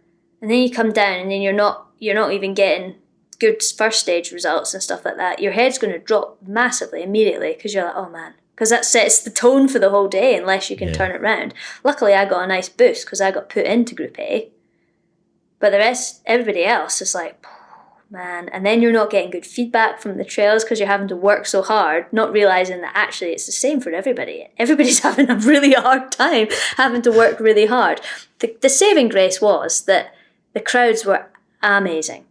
and then you come down and then you're not even getting good first stage results and stuff like that. Your head's going to drop massively immediately because you're like, oh man. Because that sets the tone for the whole day unless you can turn it around. Luckily, I got a nice boost because I got put into Group A. But everybody else is like, oh, man. And then you're not getting good feedback from the trails because you're having to work so hard, not realising that actually it's the same for everybody. Everybody's having a really hard time having to work really hard. The saving grace was that the crowds were amazing.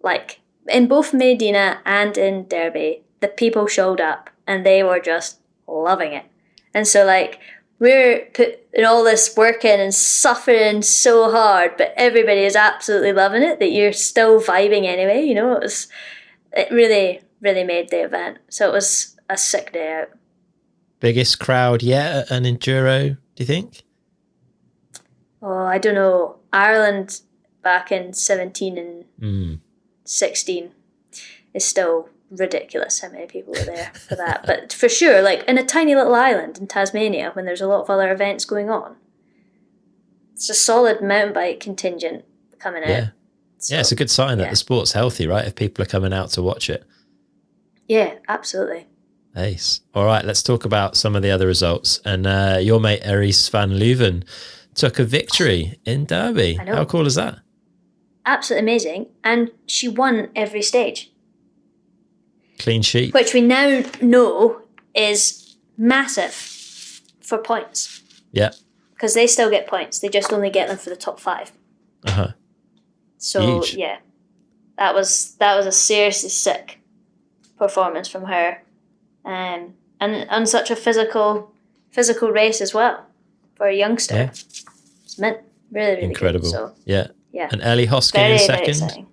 Like, in both Maydena and in Derby, the people showed up and they were just loving it. And so, like, we're putting all this work in and suffering so hard, but everybody is absolutely loving it, that you're still vibing anyway, it really, really made the event. So it was a sick day out. Biggest crowd yet at an Enduro, do you think? Oh, I don't know. Ireland back in 17 and 16 is still ridiculous how many people were there for that. But for sure, like in a tiny little island in Tasmania when there's a lot of other events going on, it's a solid mountain bike contingent coming out. So, it's a good sign that the sport's healthy, right? If people are coming out to watch it. Yeah, absolutely. Ace. All right, let's talk about some of the other results. And your mate Eris van Leuven took a victory in Derby. I know. How cool is that? Absolutely amazing. And she won every stage. Clean sheet. Which we now know is massive for points. Yeah. Because they still get points. They just only get them for the top 5. So Huge. yeah, that was a seriously sick performance from her, and such a physical race as well for a youngster. Yeah. It's meant really really Incredible. good. So Yeah. yeah, And Ellie Hosking very in very second.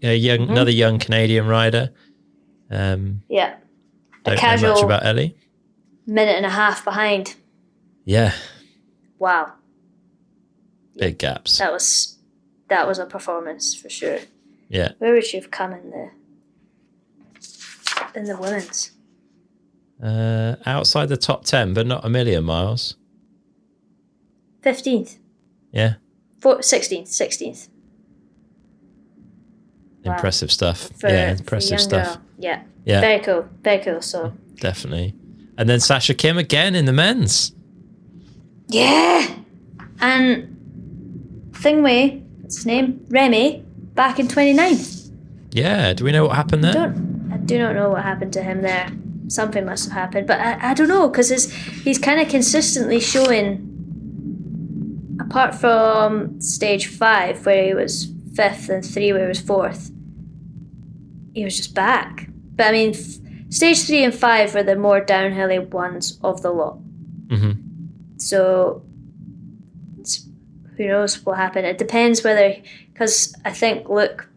exciting. Another young Canadian rider. Yeah, a Don't know much casual about Ellie. minute and a half behind. Yeah. Wow, Big gaps. that was a performance for sure. Yeah. Where would she have come in the women's? Outside the top 10, but not a million miles. 15th. Yeah. 16th. Wow. Impressive stuff. For impressive young stuff. Girl. Yeah. Yeah. Very cool. Very cool. So Definitely. And then Sasha Kim again in the men's. yeah. And Thingway, what's his name? Remy, back in 29th. Yeah. Do we know what happened there? I do not know what happened to him there. Something must have happened, but I don't know, because he's kind of consistently showing, apart from stage 5 where he was 5th and 3 where he was 4th, he was just back. But I mean, stage 3 and 5 were the more downhilly ones of the lot. Mm-hmm. So who knows what happened. It depends whether, because I think Luke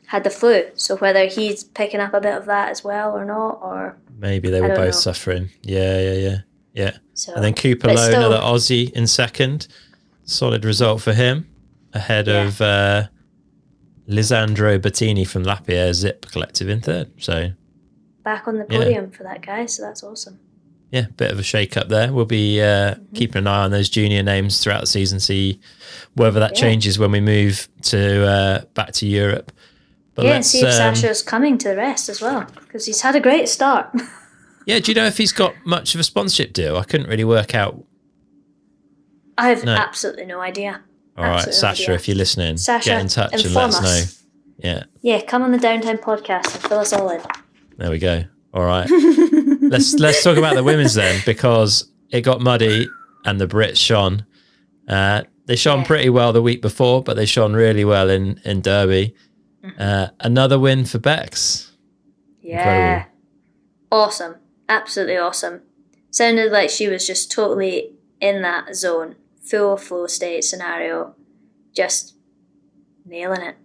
had the flu, so whether he's picking up a bit of that as well or not, or maybe they were both suffering. Yeah. So, and then Cooper Lowe, another Aussie in second. Solid result for him, ahead of Lisandro Bettini from Lapierre Zip Collective in third. So back on the podium for that guy, so that's awesome. Yeah, bit of a shake-up there. We'll be keeping an eye on those junior names throughout the season, see whether that changes when we move to back to Europe. But and see if Sasha's coming to the rest as well, because he's had a great start. Yeah, do you know if he's got much of a sponsorship deal? I couldn't really work out. I have absolutely no idea. All right, Sasha, if you're listening, Sasha, get in touch and let us know. Yeah, come on the Downtime podcast and fill us all in. There we go. All right. Let's talk about the women's then, because it got muddy and the Brits shone. They shone pretty well the week before, but they shone really well in Derby. Another win for Bex. Yeah. Incredible. Awesome. Absolutely awesome. Sounded like she was just totally in that zone, full flow state scenario, just nailing it.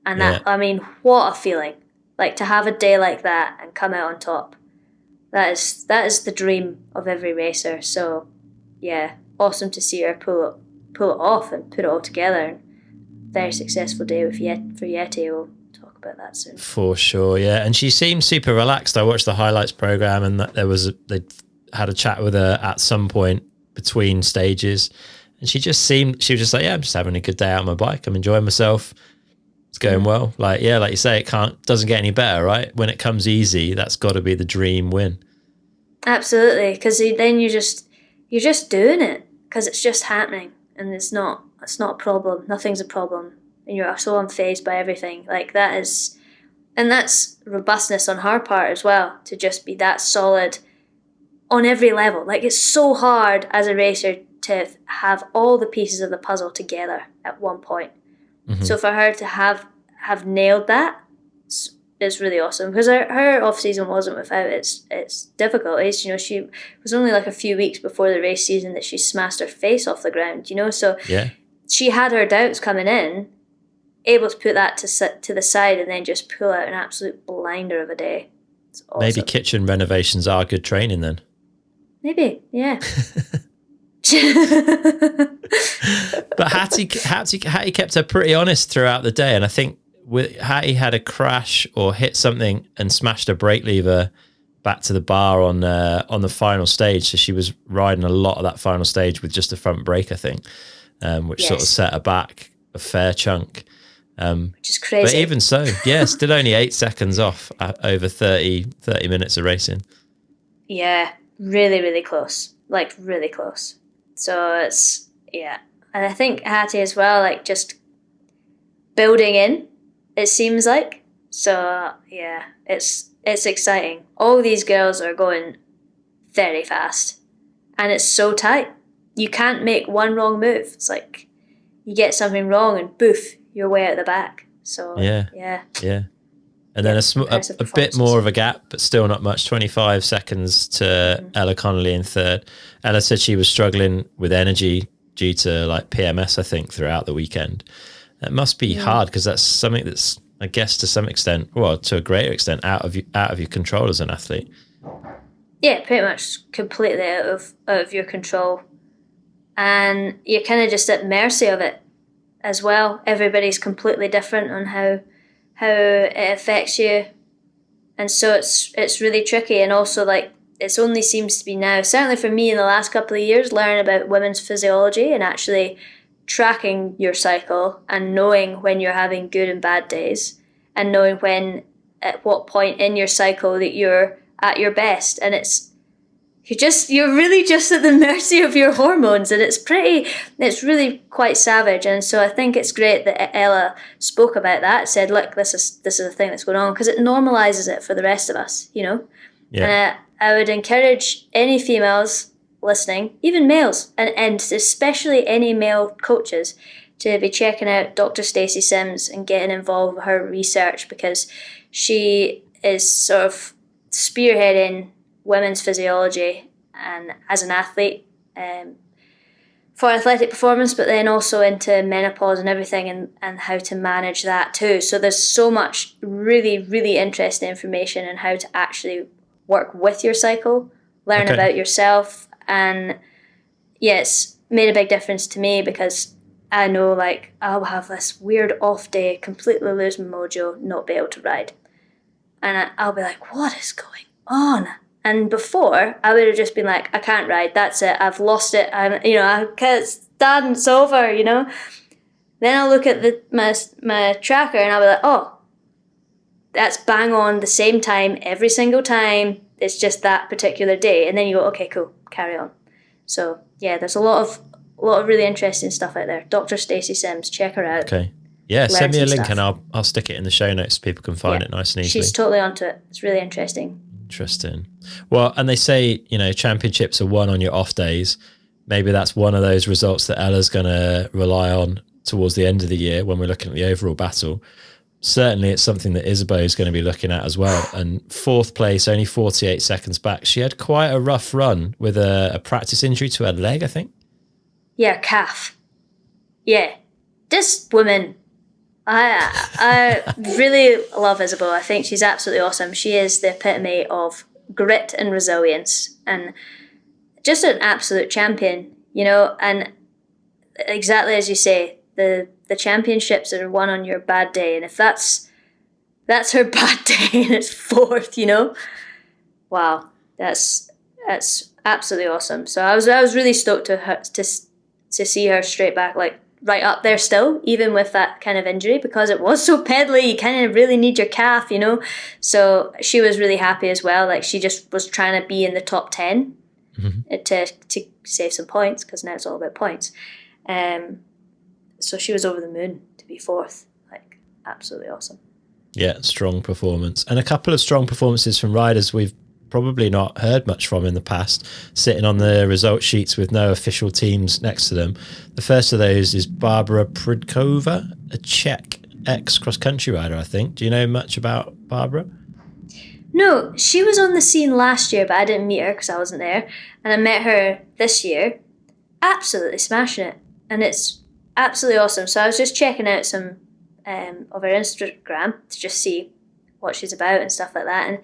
And that, I mean, what a feeling. Like, to have a day like that and come out on top. That is the dream of every racer. So, yeah, awesome to see her pull it off and put it all together. Very successful day for Yeti. We'll talk about that soon. For sure, yeah. And she seemed super relaxed. I watched the highlights program, and they had a chat with her at some point between stages, and she was just like, yeah, I'm just having a good day out on my bike. I'm enjoying myself. It's going well. Like you say, doesn't get any better, right? When it comes easy, that's got to be the dream win. Absolutely, because then you're just doing it because it's just happening, and it's not a problem. Nothing's a problem, and you're so unfazed by everything. Like that's robustness on her part as well, to just be that solid on every level. Like, it's so hard as a racer to have all the pieces of the puzzle together at one point. Mm-hmm. So for her to have nailed that is really awesome, because her off season wasn't without its difficulties. You know, she was only like a few weeks before the race season that she smashed her face off the ground. You know, so she had her doubts coming in, able to put that to the side and then just pull out an absolute blinder of a day. It's awesome. Maybe kitchen renovations are good training then. Maybe, yeah. But Hattie kept her pretty honest throughout the day, and I think Hattie had a crash or hit something and smashed a brake lever back to the bar on the final stage. So she was riding a lot of that final stage with just a front brake, I think, which sort of set her back a fair chunk. Which is crazy. But even so, still only 8 seconds off over 30 minutes of racing. Yeah, really, really close. Like, really close. So it's, and I think Hattie as well, like, just building in, it seems like. So it's exciting. All these girls are going very fast, and it's so tight. You can't make one wrong move. It's like you get something wrong and boof, your way out the back. So Yeah. And then a bit more of a gap, but still not much. 25 seconds to Ella Connolly in third. Ella said she was struggling with energy due to like PMS, I think, throughout the weekend. It must be hard because that's something that's, I guess, to some extent, well, to a greater extent, out of your control as an athlete. Yeah, pretty much completely out of your control, and you're kind of just at mercy of it as well. Everybody's completely different on how it affects you, and so it's really tricky. And also, like, it only seems to be now, certainly for me in the last couple of years, learning about women's physiology and actually tracking your cycle and knowing when you're having good and bad days, and knowing when, at what point in your cycle that you're at your best. And you're really just at the mercy of your hormones, and it's really quite savage. And so I think it's great that Ella spoke about that, said, look, this is a thing that's going on, because it normalizes it for the rest of us, you know. And I would encourage any females listening, even males, and especially any male coaches, to be checking out Dr. Stacey Sims and getting involved with her research, because she is sort of spearheading women's physiology and as an athlete, for athletic performance, but then also into menopause and everything, and how to manage that too. So there's so much really, really interesting information on how to actually work with your cycle, learn about yourself. And it's made a big difference to me, because I know, like, I'll have this weird off day, completely lose my mojo, not be able to ride. And I'll be like, what is going on? And before, I would have just been like, I can't ride, that's it, I've lost it, I can't stand, it's over, you know. Then I'll look at my tracker and I'll be like, oh, that's bang on the same time every single time, it's just that particular day. And then you go, okay, cool, carry on. So yeah, there's a lot of really interesting stuff out there. Dr. Stacey Sims, check her out. Okay. Yeah, send me a link stuff. and I'll stick it in the show notes so people can find it nice and easily. She's totally onto it. It's really interesting. Interesting. Well, and they say, championships are won on your off days. Maybe that's one of those results that Ella's going to rely on towards the end of the year when we're looking at the overall battle. Certainly it's something that Isabeau is going to be looking at as well. And fourth place, only 48 seconds back. She had quite a rough run with a practice injury to her leg, I think. Yeah, calf. Yeah. This woman, I really love Isabeau. I think she's absolutely awesome. She is the epitome of grit and resilience, and just an absolute champion, and exactly as you say, the championships are won on your bad day, and if that's her bad day and it's fourth, wow, that's absolutely awesome. So I was really stoked to see her straight back, like right up there still, even with that kind of injury, because it was so peddly. You kind of really need your calf, So she was really happy as well. Like, she just was trying to be in the top 10 to save some points, because now it's all about points. So she was over the moon to be fourth. Like, absolutely awesome. Yeah, strong performance. And a couple of strong performances from riders we've probably not heard much from in the past, sitting on the result sheets with no official teams next to them. The first of those is Barbara Prudkova, a Czech ex-cross-country rider, I think. Do you know much about Barbara? No, she was on the scene last year, but I didn't meet her because I wasn't there. And I met her this year. Absolutely smashing it. And it's absolutely awesome. So I was just checking out some of her Instagram to just see what she's about and stuff like that. And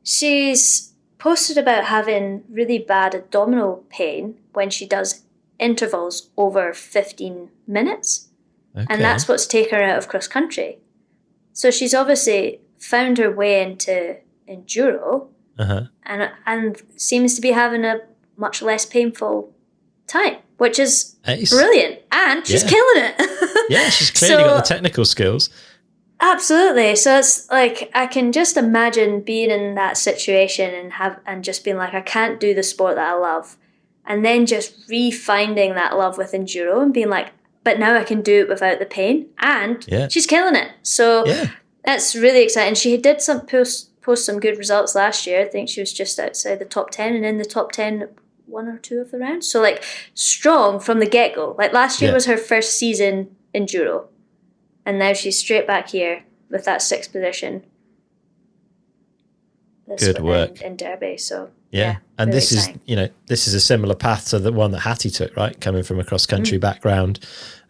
she's posted about having really bad abdominal pain when she does intervals over 15 minutes. Okay. And that's what's taken her out of cross country. So she's obviously found her way into enduro and seems to be having a much less painful time, which is brilliant. And she's killing it. Yeah, she's clearly got the technical skills. Absolutely. So it's like, I can just imagine being in that situation and just being like, I can't do the sport that I love. And then just re-finding that love with enduro and being like, but now I can do it without the pain. And she's killing it. So that's really exciting. She did post some good results last year. I think she was just outside the top 10 and in the top 10 one or two of the rounds. So like, strong from the get-go. Like, last year was her first season enduro. and now she's straight back here with that 6th position. Good work in Derby. So yeah. And really this exciting. is, this is a similar path to the one that Hattie took, right? Coming from a cross-country background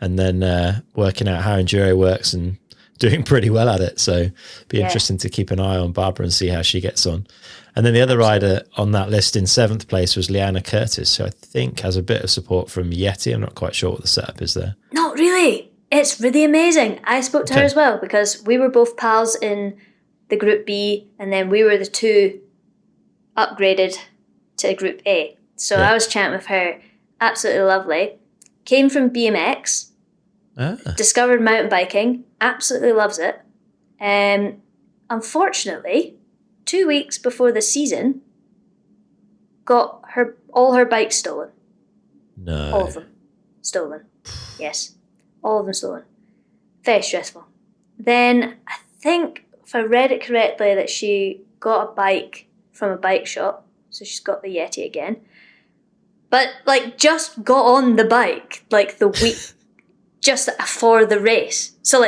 and then working out how enduro works and doing pretty well at it. So be interesting to keep an eye on Barbara and see how she gets on. And then the other rider on that list in 7th place was Leanna Curtis, who I think has a bit of support from Yeti. I'm not quite sure what the setup is there. Not really. It's really amazing. I spoke to her as well because we were both pals in the Group B, and then we were the 2 upgraded to Group A. So I was chatting with her. Absolutely lovely. Came from BMX. Discovered mountain biking. Absolutely loves it. Unfortunately, 2 weeks before the season, got all her bikes stolen. No. All of them stolen. Yes. All of them stolen. Very stressful. Then I think, if I read it correctly, that she got a bike from a bike shop. So she's got the Yeti again. But, just got on the bike, the week, just for the race. So,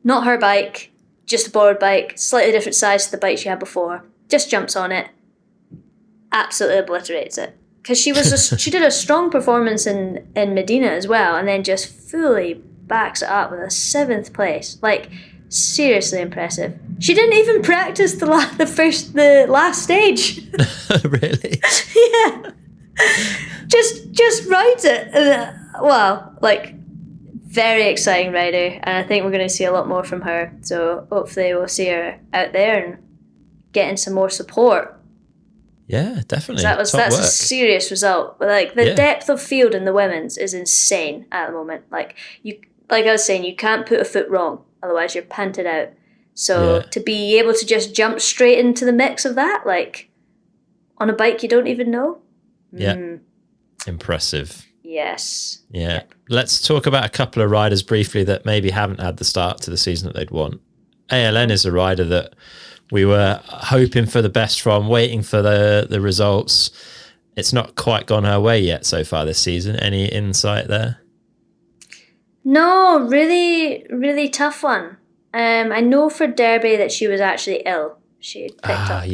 not her bike, just a borrowed bike, slightly different size to the bike she had before. Just jumps on it. Absolutely obliterates it. Because she did a strong performance in Medina as well, and then just fully backs it up with a 7th place. Seriously impressive. She didn't even practice the last stage. Really? Yeah. Just rides it. Very exciting rider, and I think we're going to see a lot more from her. So hopefully we'll see her out there and getting some more support. Yeah, definitely. That's a serious result. The depth of field in the women's is insane at the moment. Like I was saying, you can't put a foot wrong, otherwise you're panted out. So to be able to just jump straight into the mix of that, on a bike you don't even know. Yeah. Impressive. Yes. Yeah. Yep. Let's talk about a couple of riders briefly that maybe haven't had the start to the season that they'd want. ALN is a rider that we were hoping for the best from, waiting for the results. It's not quite gone her way yet so far this season. Any insight there? No, really, really tough one. I know for Derby that she was actually ill. She picked up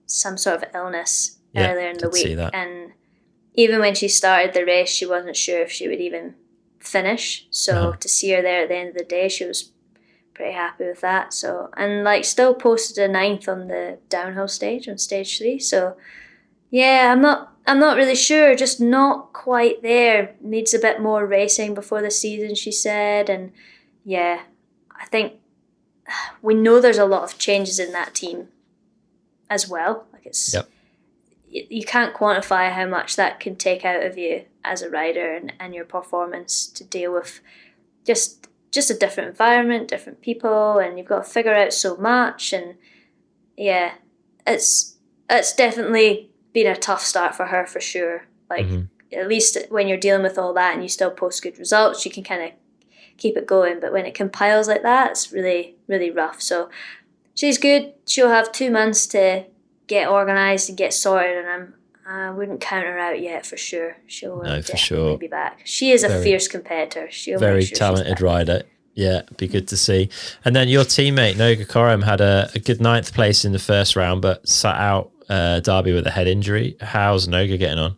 some sort of illness earlier in the week. And even when she started the race, she wasn't sure if she would even finish. So to see her there at the end of the day, she was pretty happy with that. So, and still posted a 9th on the downhill stage, on stage 3. So yeah, I'm not really sure, just not quite there. Needs a bit more racing before the season, she said. And yeah, I think we know there's a lot of changes in that team as well. You can't quantify how much that can take out of you as a rider and your performance to deal with just a different environment, different people, and you've got to figure out so much. And yeah, it's definitely been a tough start for her for sure. At least when you're dealing with all that and you still post good results, you can kind of keep it going. But when it compiles like that, it's really, really rough. So she's good. She'll have 2 months to get organised and get sorted, and I wouldn't count her out yet for sure. She'll definitely be back. She is a fierce competitor. She'll very talented rider. Yeah, be good to see. And then your teammate Noga Koram had a good 9th place in the first round, but sat out Derby with a head injury. How's Noga getting on?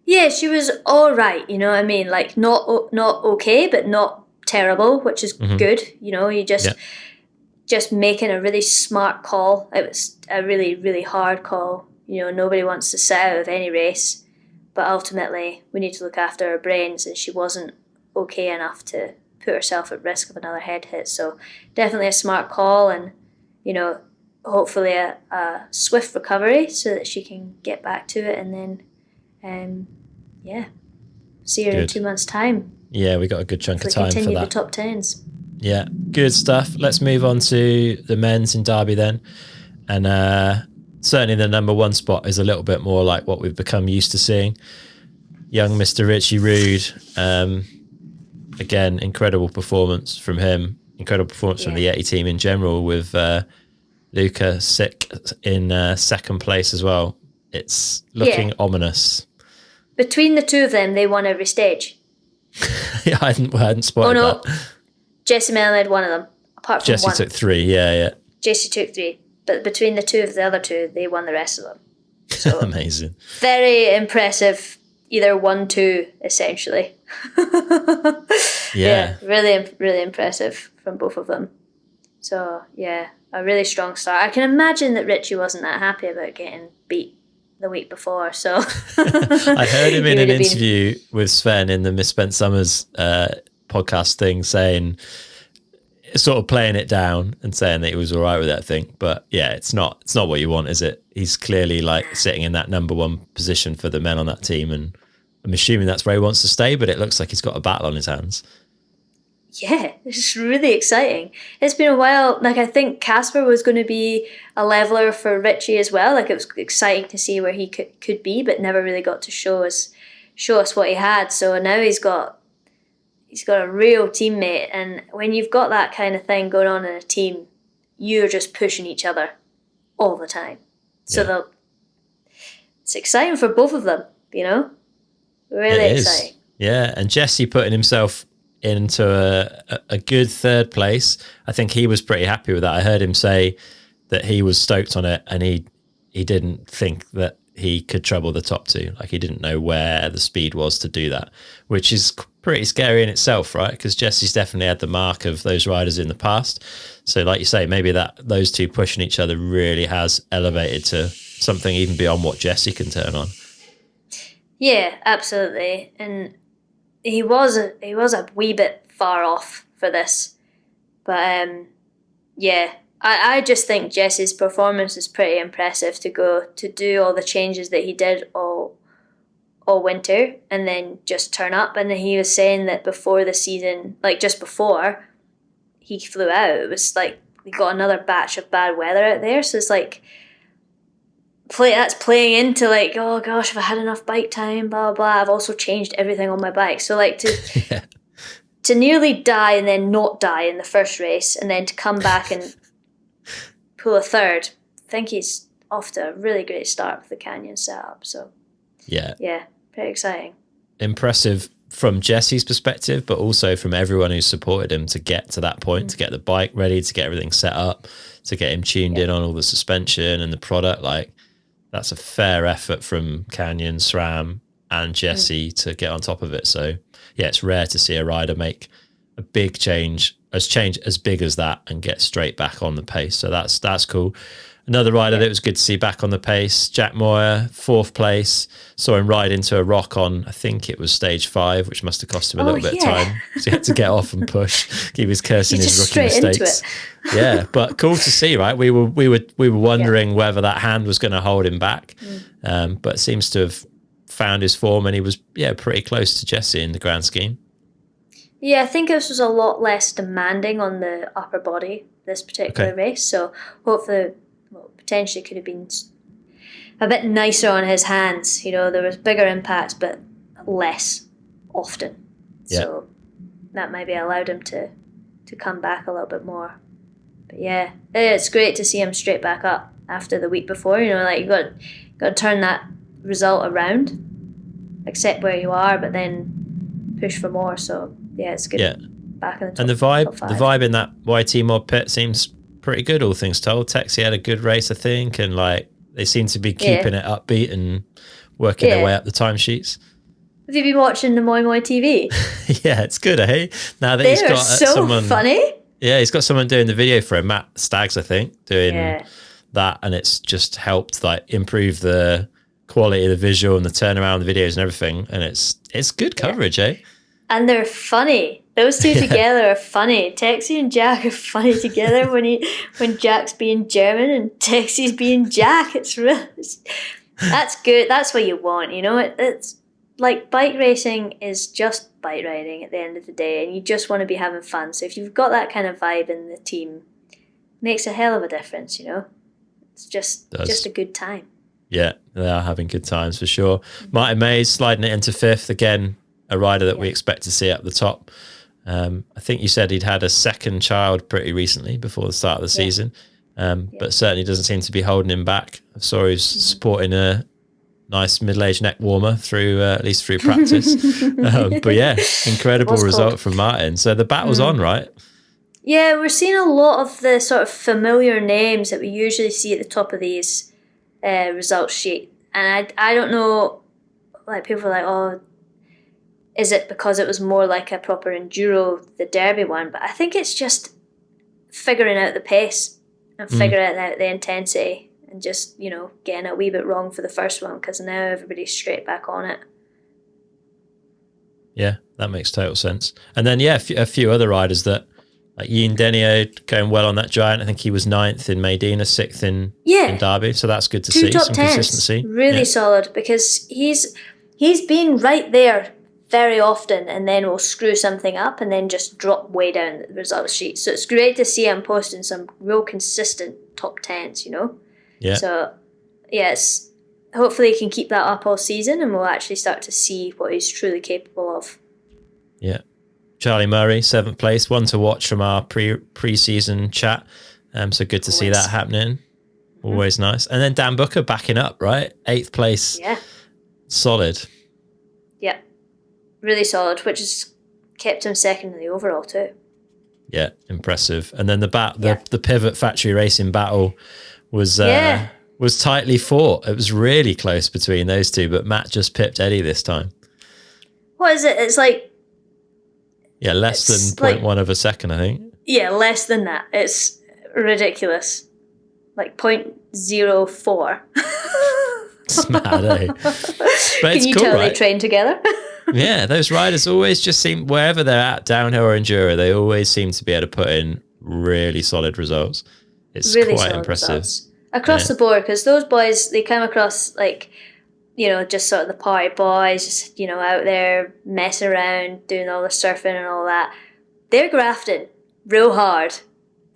Yeah, she was all right. You know what I mean? Not okay, but not terrible, which is good. You just making a really smart call. It was a really, really hard call. Nobody wants to sit out of any race, but ultimately we need to look after our brains, and she wasn't okay enough to put herself at risk of another head hit. So definitely a smart call, and hopefully a swift recovery so that she can get back to it, and then see her in 2 months' time. Yeah, we got a good chunk of time for that. Continue the top 10s. Yeah, good stuff. Let's move on to the men's in Derby then. And certainly the number 1 spot is a little bit more like what we've become used to seeing. Young Mr. Richie Rude. Again, incredible performance from him. Incredible performance from the Yeti team in general, with Luca Sick in 2nd place as well. It's looking ominous. Between the two of them, they won every stage. I hadn't spotted that. Jesse Melamed, one of them. Apart from Jesse one. took 3, yeah. Jesse took 3. But between the 2 of the other 2, they won the rest of them. So Amazing. very impressive, either 1-2, essentially. Yeah. Really, really impressive from both of them. So, yeah, a really strong start. I can imagine that Richie wasn't that happy about getting beat the week before, so... I heard him in an interview with Sven in the Misspent Summers podcast thing saying, sort of playing it down and saying that he was all right with that, I think. But yeah, it's not what you want, is it? He's clearly like sitting in that number 1 position for the men on that team, and I'm assuming that's where he wants to stay, but it looks like he's got a battle on his hands. Yeah, it's really exciting. It's been a while. Like, I think Casper was going to be a leveler for Richie as well. Like, it was exciting to see where he could be, but never really got to show us what he had. So now he's got a real teammate, and when you've got that kind of thing going on in a team, you're just pushing each other all the time. So it's exciting for both of them, you know? Really exciting. Yeah, and Jesse putting himself into a good 3rd place. I think he was pretty happy with that. I heard him say that he was stoked on it, and he didn't think that he could trouble the top 2. Like, he didn't know where the speed was to do that, which is pretty scary in itself, right? Because Jesse's definitely had the mark of those riders in the past. So like you say, maybe that those 2 pushing each other really has elevated to something even beyond what Jesse can turn on. Yeah, absolutely. And he was a wee bit far off for this. But I just think Jesse's performance is pretty impressive to do all the changes that he did all winter and then just turn up. And then he was saying that before the season, like just before he flew out, it was like we got another batch of bad weather out there. So it's like that's playing into like, oh gosh, have I had enough bike time, blah blah blah. I've also changed everything on my bike. So like to nearly die and then not die in the first race, and then to come back and pull a 3rd, I think he's off to a really great start with the Canyon setup. So yeah, pretty exciting. Impressive from Jesse's perspective, but also from everyone who supported him to get to that point, to get the bike ready, to get everything set up, to get him tuned in on all the suspension and the product. Like, that's a fair effort from Canyon, SRAM, and Jesse to get on top of it. So yeah, it's rare to see a rider make a big change as big as that and get straight back on the pace. So that's cool. Another rider that was good to see back on the pace, Jack Moyer, 4th place. Saw him ride into a rock on, I think it was stage 5, which must have cost him a little bit of time. So he had to get off and push, keep his cursing his rookie mistakes. Yeah, but cool to see, right? We were wondering whether that hand was going to hold him back, but seems to have found his form, and he was pretty close to Jesse in the grand scheme. Yeah, I think this was a lot less demanding on the upper body this particular race, so hopefully. Potentially could have been a bit nicer on his hands. You know, there was bigger impacts, but less often. Yeah. So that maybe allowed him to come back a little bit more. But yeah, it's great to see him straight back up after the week before. You know, like you got to turn that result around, accept where you are, but then push for more. So yeah, it's good. Yeah. Back in the top, and the vibe in that YT mod pit seems pretty good, all things told. Texie had a good race, I think, and like they seem to be keeping it upbeat and working their way up the timesheets. Have you been watching the Moi Moi TV? Yeah, it's good, eh? Now that he's got someone funny. Yeah, he's got someone doing the video for him, Matt Staggs, I think, doing that, and it's just helped like improve the quality of the visual and the turnaround of the videos and everything. And it's good coverage, eh? And they're funny. Those two together are funny. Texie and Jack are funny together when Jack's being German and Texie's being Jack. It's really that's good. That's what you want, you know. It's like bike racing is just bike riding at the end of the day, and you just want to be having fun. So if you've got that kind of vibe in the team, it makes a hell of a difference, you know. It's just a good time. Yeah, they are having good times for sure. Martin Mays sliding it into 5th again. A rider that we expect to see at the top. I think you said he'd had a 2nd child pretty recently before the start of the season, but certainly doesn't seem to be holding him back. I saw he was sporting a nice middle-aged neck warmer through at least through practice. But yeah, incredible result from Martin. So the battle's on, right? Yeah, we're seeing a lot of the sort of familiar names that we usually see at the top of these results sheet. And I don't know, like people are like, oh, is it because it was more like a proper enduro, the Derby one? But I think it's just figuring out the pace and figuring out the intensity and just, getting a wee bit wrong for the first one because now everybody's straight back on it. Yeah, that makes total sense. And then, a few other riders that, like Ian Denio going well on that giant. I think he was 9th in Medina, 6th in Derby. So that's good to see. Top some 10s, consistency. really solid because he's been right there very often and then will screw something up and then just drop way down the results sheet. So it's great to see him posting some real consistent top 10s, Yeah. So, yes, hopefully he can keep that up all season and we'll actually start to see what he's truly capable of. Yeah. Charlie Murray, 7th place, one to watch from our pre-season chat. So good to see that happening. Always nice. And then Dan Booker backing up, right? 8th place. Yeah. Solid. Yeah. Really solid, which has kept him second in the overall too. Yeah, impressive. And then the Pivot Factory Racing battle was tightly fought. It was really close between those two, but Matt just pipped Eddie this time. What is it? It's like... Yeah, less than 0.1 of a second, I think. Yeah, less than that. It's ridiculous. Like 0.04. It's mad, eh? But Can you tell they train together? Yeah, those riders always just seem, wherever they're at, downhill or enduro, they always seem to be able to put in really solid results. It's really quite impressive. Results. Across the board, because those boys, they come across like, just sort of the party boys, just, out there messing around, doing all the surfing and all that. They're grafting real hard.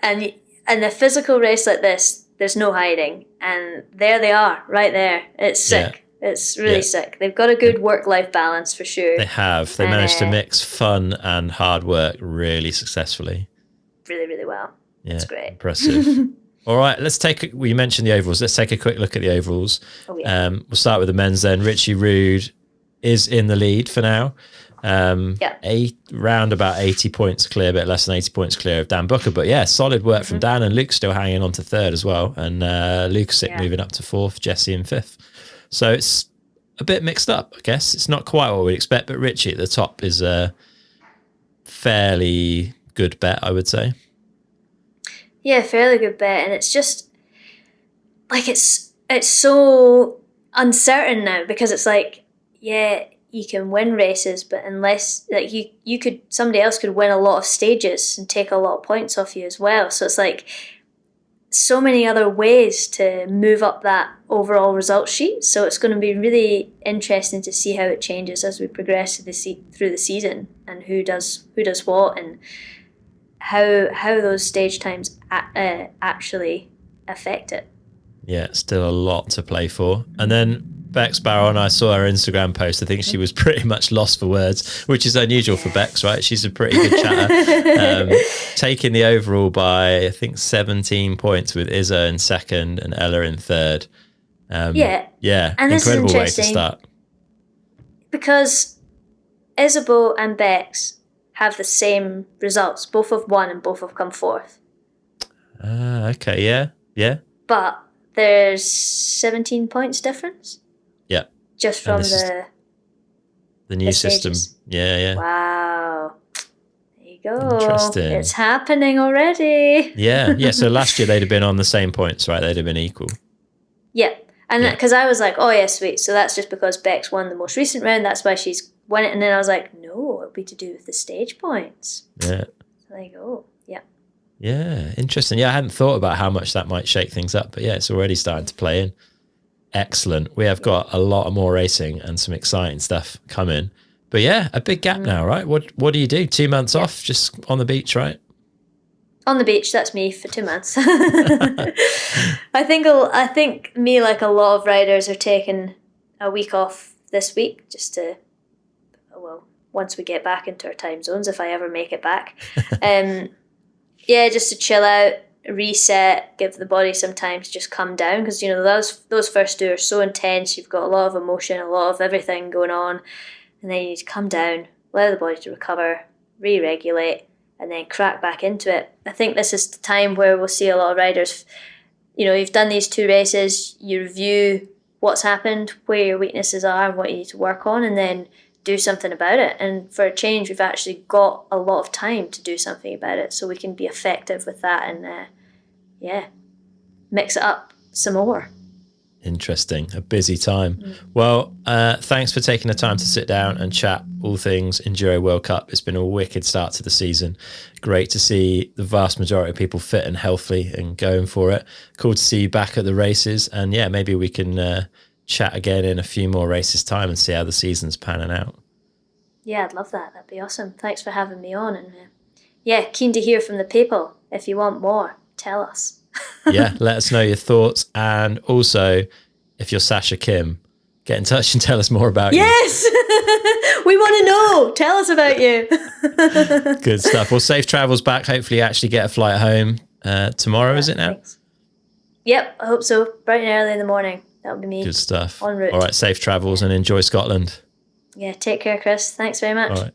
And a physical race like this, there's no hiding. And there they are, right there. It's sick. Yeah. It's really sick. They've got a good work-life balance for sure. They have. They managed to mix fun and hard work really successfully. Really, really well. Yeah, it's great. Impressive. All right, we mentioned the overalls. Let's take a quick look at the overalls. Oh, yeah. We'll start with the men's then. Richie Rude is in the lead for now. Round about 80 points clear, a bit less than 80 points clear of Dan Booker. But yeah, solid work from Dan, and Luke's still hanging on to 3rd as well. And Luke's moving up to 4th, Jesse in 5th. So it's a bit mixed up, I guess. It's not quite what we'd expect, but Richie at the top is a fairly good bet, I would say. Yeah, fairly good bet. And it's just, like, it's so uncertain now because it's like, yeah, you can win races, but unless, like, somebody else could win a lot of stages and take a lot of points off you as well. So it's like, so many other ways to move up that overall result sheet. So it's going to be really interesting to see how it changes as we progress through the season and who does what and how those stage times actually affect it. Yeah, still a lot to play for. And then Bex Barron, I saw her Instagram post. I think she was pretty much lost for words, which is unusual for Bex, right? She's a pretty good chatter. Taking the overall by, I think, 17 points with Izzo in 2nd and Ella in 3rd. Yeah, and incredible way to start. Because Isabeau and Bex have the same results. Both have won and both have come 4th. Okay, yeah. But there's 17 points difference. Yeah. Just from the new system. Yeah. Wow. There you go. Interesting. It's happening already. Yeah. So last year they'd have been on the same points, right? They'd have been equal. Yeah. And because I was like, oh yeah, sweet. So that's just because Bex won the most recent round. That's why she's won it. And then I was like, no, it'll be to do with the stage points. Yeah. So there you go. Yeah. Yeah. Interesting. Yeah, I hadn't thought about how much that might shake things up, but yeah, it's already starting to play in. Excellent. We have got a lot more racing and some exciting stuff coming. But yeah, a big gap now, right? What do you do? 2 months off, just on the beach, right? On the beach, that's me for 2 months. I think me, like a lot of riders, are taking a week off this week just to, once we get back into our time zones, if I ever make it back. Just to chill out, reset, give the body some time to just come down, because those first 2 are so intense. You've got a lot of emotion, a lot of everything going on, and then you need to come down, allow the body to recover, re-regulate, and then crack back into it. I think this is the time where we'll see a lot of riders, you've done these 2 races, you review what's happened, where your weaknesses are, and what you need to work on, and then do something about it. And for a change, we've actually got a lot of time to do something about it, so we can be effective with that and mix it up some more. Interesting. A busy time. Well, thanks for taking the time to sit down and chat all things Enduro World Cup. It's been a wicked start to the season. Great to see the vast majority of people fit and healthy and going for it. Cool to see you back at the races. And yeah, maybe we can chat again in a few more races time and see how the season's panning out. Yeah, I'd love that. That'd be awesome. Thanks for having me on. And keen to hear from the people. If you want more, tell us. Yeah, let us know your thoughts. And also, if you're Sasha Kim, get in touch and tell us more about you. Yes! We want to know. Tell us about you. Good stuff. Well, safe travels back. Hopefully you actually get a flight home tomorrow, is it now? Thanks. Yep, I hope so. Bright and early in the morning. That'll be me. Good stuff. En route. All right, safe travels and enjoy Scotland. Yeah, take care, Chris. Thanks very much. All right.